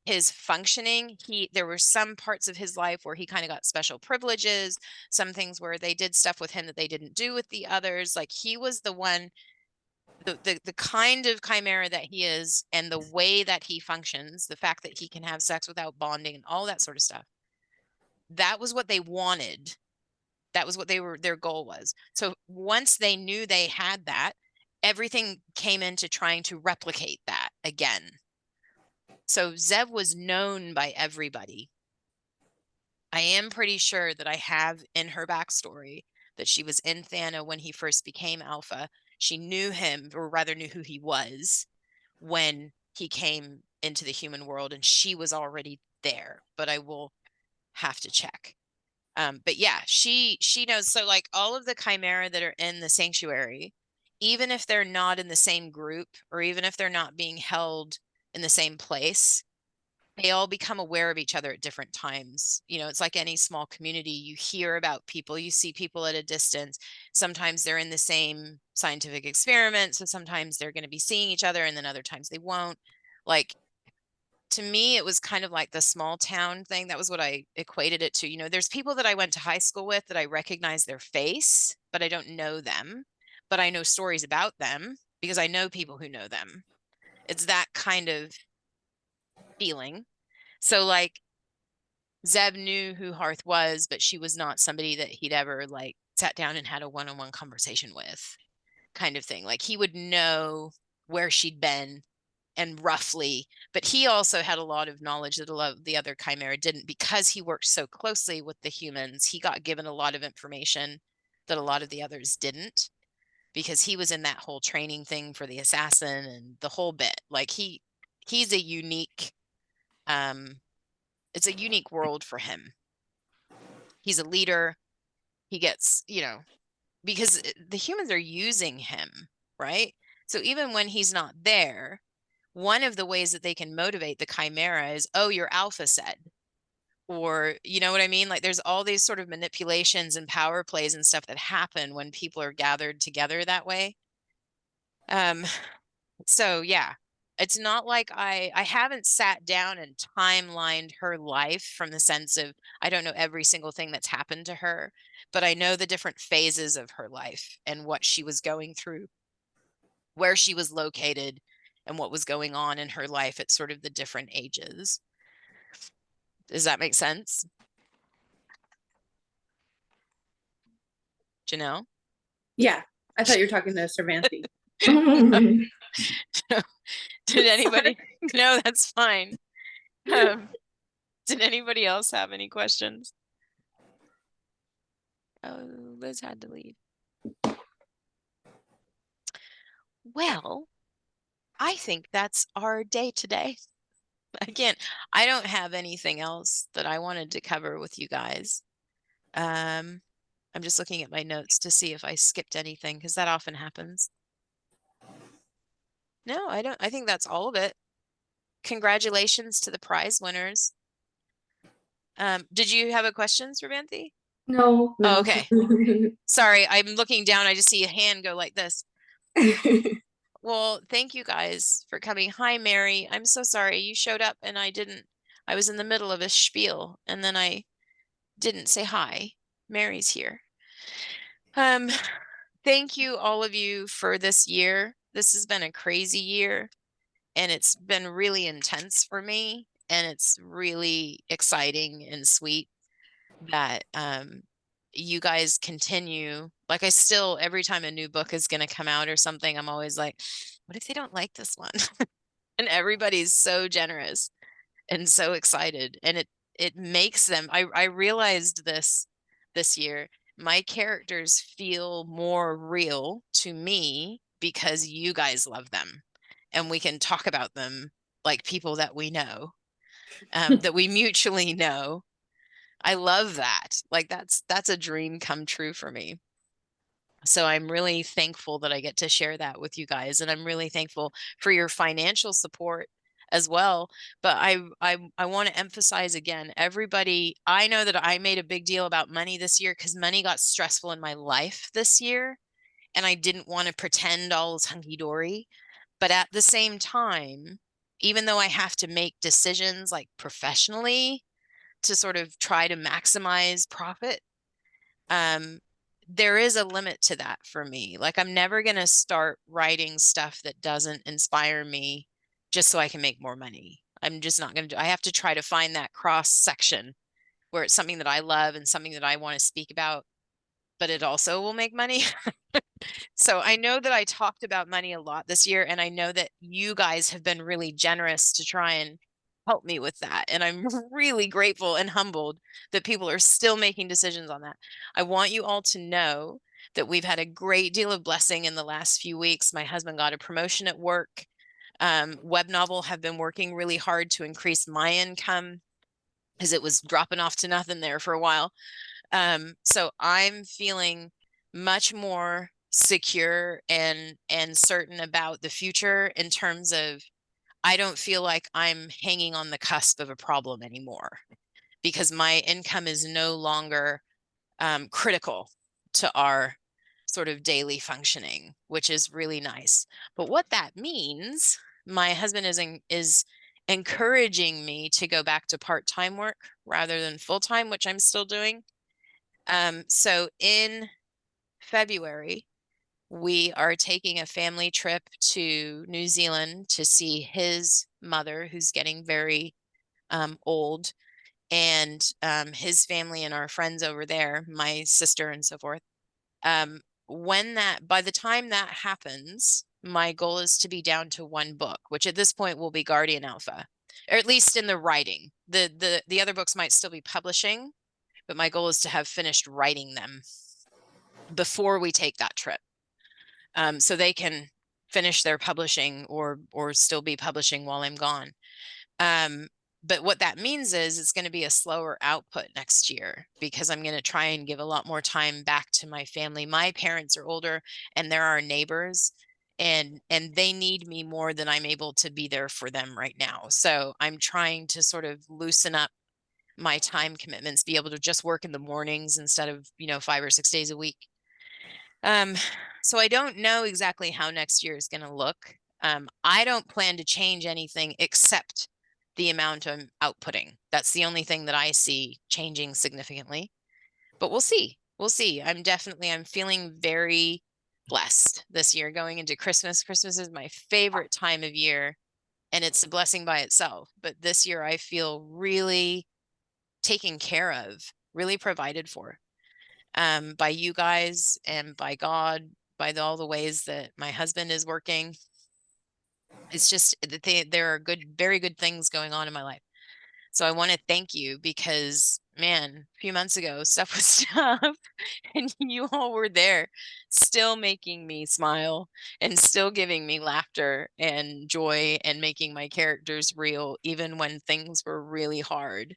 his functioning, there were some parts of his life where he kind of got special privileges, some things where they did stuff with him that they didn't do with the others. Like, he was the one, the kind of chimera that he is, and the way that he functions, the fact that he can have sex without bonding and all that sort of stuff. That was what they wanted. That was what their goal was. So once they knew they had that, everything came into trying to replicate that again. So Zev was known by everybody. I am pretty sure that I have in her backstory that she was in Thana when he first became Alpha. She knew him, or rather knew who he was, when he came into the human world, and she was already there, but I will have to check. But yeah, she knows. So like all of the chimera that are in the sanctuary, even if they're not in the same group, or even if they're not being held in the same place, they all become aware of each other at different times. You know, it's like any small community. You hear about people, you see people at a distance. Sometimes they're in the same scientific experiment, so sometimes they're going to be seeing each other, and then other times they won't. Like, to me, it was kind of like the small town thing. That was what I equated it to. You know, there's people that I went to high school with that I recognize their face, but I don't know them. But I know stories about them because I know people who know them. It's that kind of feeling. So like, Zeb knew who Hearth was, but she was not somebody that he'd ever like sat down and had a one-on-one conversation with, kind of thing. Like, he would know where she'd been and roughly, but he also had a lot of knowledge that a lot of the other chimera didn't, because he worked so closely with the humans. He got given a lot of information that a lot of the others didn't, because he was in that whole training thing for the assassin and the whole bit. Like, he's a unique, it's a unique world for him. He's a leader. He gets, you know, because the humans are using him, right? So even when he's not there, one of the ways that they can motivate the chimera is, oh, your Alpha said, or, you know what I mean? Like, there's all these sort of manipulations and power plays and stuff that happen when people are gathered together that way. So yeah, it's not like I haven't sat down and timelined her life, from the sense of, I don't know every single thing that's happened to her, but I know the different phases of her life and what she was going through, where she was located, and what was going on in her life at sort of the different ages. Does that make sense? Janelle? Yeah, I thought you were talking to Cervantes. Did anybody? No, that's fine. Did anybody else have any questions? Oh, Liz had to leave. Well, I think that's our day today. Again, I don't have anything else that I wanted to cover with you guys. I'm just looking at my notes to see if I skipped anything, because that often happens. No, I don't. I think that's all of it. Congratulations to the prize winners. Did you have a question, Sravanthi? No, no. Oh, okay. Sorry, I'm looking down. I just see a hand go like this. Well, thank you guys for coming. Hi, Mary. I'm so sorry you showed up and I was in the middle of a spiel and then I didn't say hi. Mary's here. Thank you all of you for this year. This has been a crazy year and it's been really intense for me and it's really exciting and sweet that you guys continue. Like, I still, every time a new book is going to come out or something, I'm always like, what if they don't like this one? And everybody's so generous and so excited, and it makes them, I realized this year, my characters feel more real to me because you guys love them and we can talk about them like people that we know, that we mutually know. I love that. Like, that's a dream come true for me. So I'm really thankful that I get to share that with you guys. And I'm really thankful for your financial support as well. But I want to emphasize again, everybody, I know that I made a big deal about money this year because money got stressful in my life this year. And I didn't want to pretend all is hunky-dory. But at the same time, even though I have to make decisions like professionally to sort of try to maximize profit, there is a limit to that for me. Like, I'm never going to start writing stuff that doesn't inspire me just so I can make more money. I'm just not going to do. I have to try to find that cross section where it's something that I love and something that I want to speak about, but it also will make money. So I know that I talked about money a lot this year, and I know that you guys have been really generous to try and help me with that. And I'm really grateful and humbled that people are still making decisions on that. I want you all to know that we've had a great deal of blessing in the last few weeks. My husband got a promotion at work. Web Novel have been working really hard to increase my income because it was dropping off to nothing there for a while. So I'm feeling much more secure and certain about the future in terms of, I don't feel like I'm hanging on the cusp of a problem anymore because my income is no longer critical to our sort of daily functioning, which is really nice. But what that means, my husband is encouraging me to go back to part-time work rather than full-time, which I'm still doing. So in February, we are taking a family trip to New Zealand to see his mother, who's getting very old, and his family and our friends over there, my sister and so forth. By the time that happens, my goal is to be down to one book, which at this point will be Guardian Alpha, or at least in the writing. The other books might still be publishing, but my goal is to have finished writing them before we take that trip, so they can finish their publishing or still be publishing while I'm gone. But what that means is it's going to be a slower output next year because I'm going to try and give a lot more time back to my family. My parents are older and they're our neighbors, and they need me more than I'm able to be there for them right now. So I'm trying to sort of loosen up my time commitments, be able to just work in the mornings instead of, 5 or 6 days a week. So I don't know exactly how next year is going to look. I don't plan to change anything except the amount I'm outputting. That's the only thing that I see changing significantly, but we'll see. We'll see. I'm feeling very blessed this year going into Christmas. Christmas is my favorite time of year and it's a blessing by itself. But this year I feel really taken care of, really provided for, by you guys and by God, by all the ways that my husband is working. It's just that there are very good things going on in my life. So I want to thank you because, man, a few months ago, stuff was tough and you all were there still making me smile and still giving me laughter and joy and making my characters real, even when things were really hard.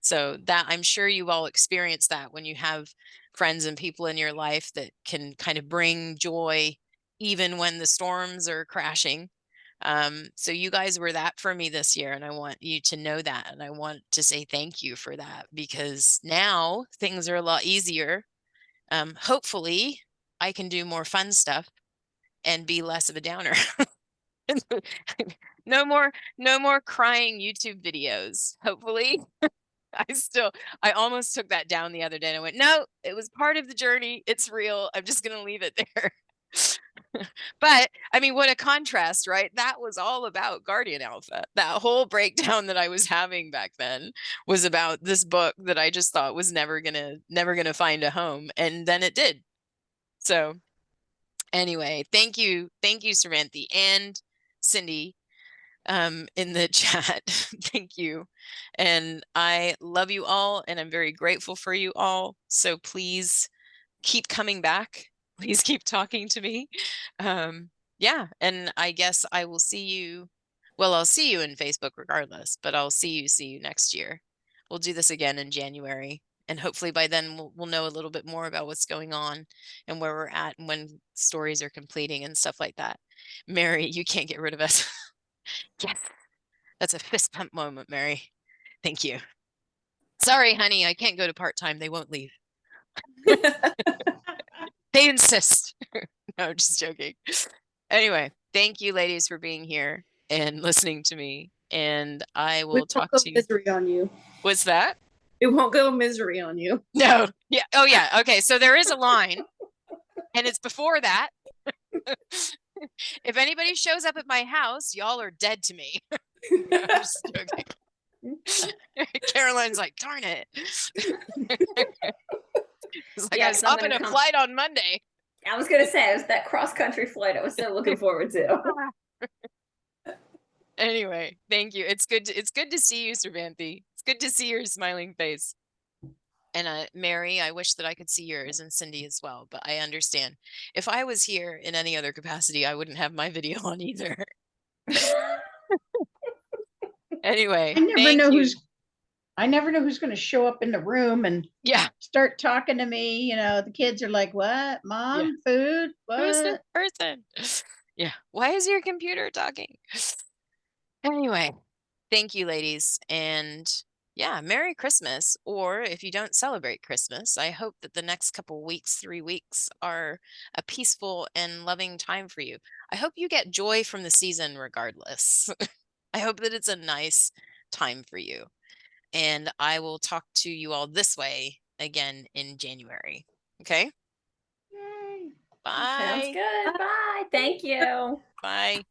So that I'm sure you all experience that when you have friends and people in your life that can kind of bring joy, even when the storms are crashing. So you guys were that for me this year, and I want you to know that, and I want to say thank you for that, because now things are a lot easier. Hopefully I can do more fun stuff and be less of a downer. No more crying YouTube videos. Hopefully. I almost took that down the other day and I went, no, it was part of the journey. It's real. I'm just going to leave it there. But I mean, what a contrast, right? That was all about Guardian Alpha. That whole breakdown that I was having back then was about this book that I just thought was never gonna find a home, and then it did. So anyway, thank you, Samantha and Cindy, in the chat. Thank you, and I love you all, and I'm very grateful for you all. So please keep coming back. Please keep talking to me. Yeah, and I guess I will see you. Well, I'll see you in Facebook regardless, but I'll see you next year. We'll do this again in January, and hopefully by then we'll know a little bit more about what's going on and where we're at and when stories are completing and stuff like that. Mary, you can't get rid of us. Yes, that's a fist pump moment, Mary. Thank you. Sorry, honey, I can't go to part-time. They won't leave. They insist. No, just joking. Anyway, thank you, ladies, for being here and listening to me. And I will talk to you. Misery on you. What's that? It won't go misery on you. No. Yeah. Oh, yeah. Okay. So there is a line, and it's before that. If anybody shows up at my house, y'all are dead to me. No, I'm just joking. Caroline's like, darn it. It's like, I was hopping a flight on Monday. I was gonna say, it was that cross-country flight I was so looking forward to. Anyway, thank you. It's good to see you, Cervantes. It's good to see your smiling face. And Mary, I wish that I could see yours, and Cindy as well, but I understand. If I was here in any other capacity, I wouldn't have my video on either. Anyway, I never know who's going to show up in the room and start talking to me. You know, the kids are like, what? Mom, food? What? Who's this person? Yeah. Why is your computer talking? Anyway, thank you, ladies. And yeah, Merry Christmas. Or if you don't celebrate Christmas, I hope that the next couple weeks, 3 weeks, are a peaceful and loving time for you. I hope you get joy from the season regardless. I hope that it's a nice time for you. And I will talk to you all this way again in January. Okay? Yay. Bye. Sounds good. Bye. Thank you. Bye.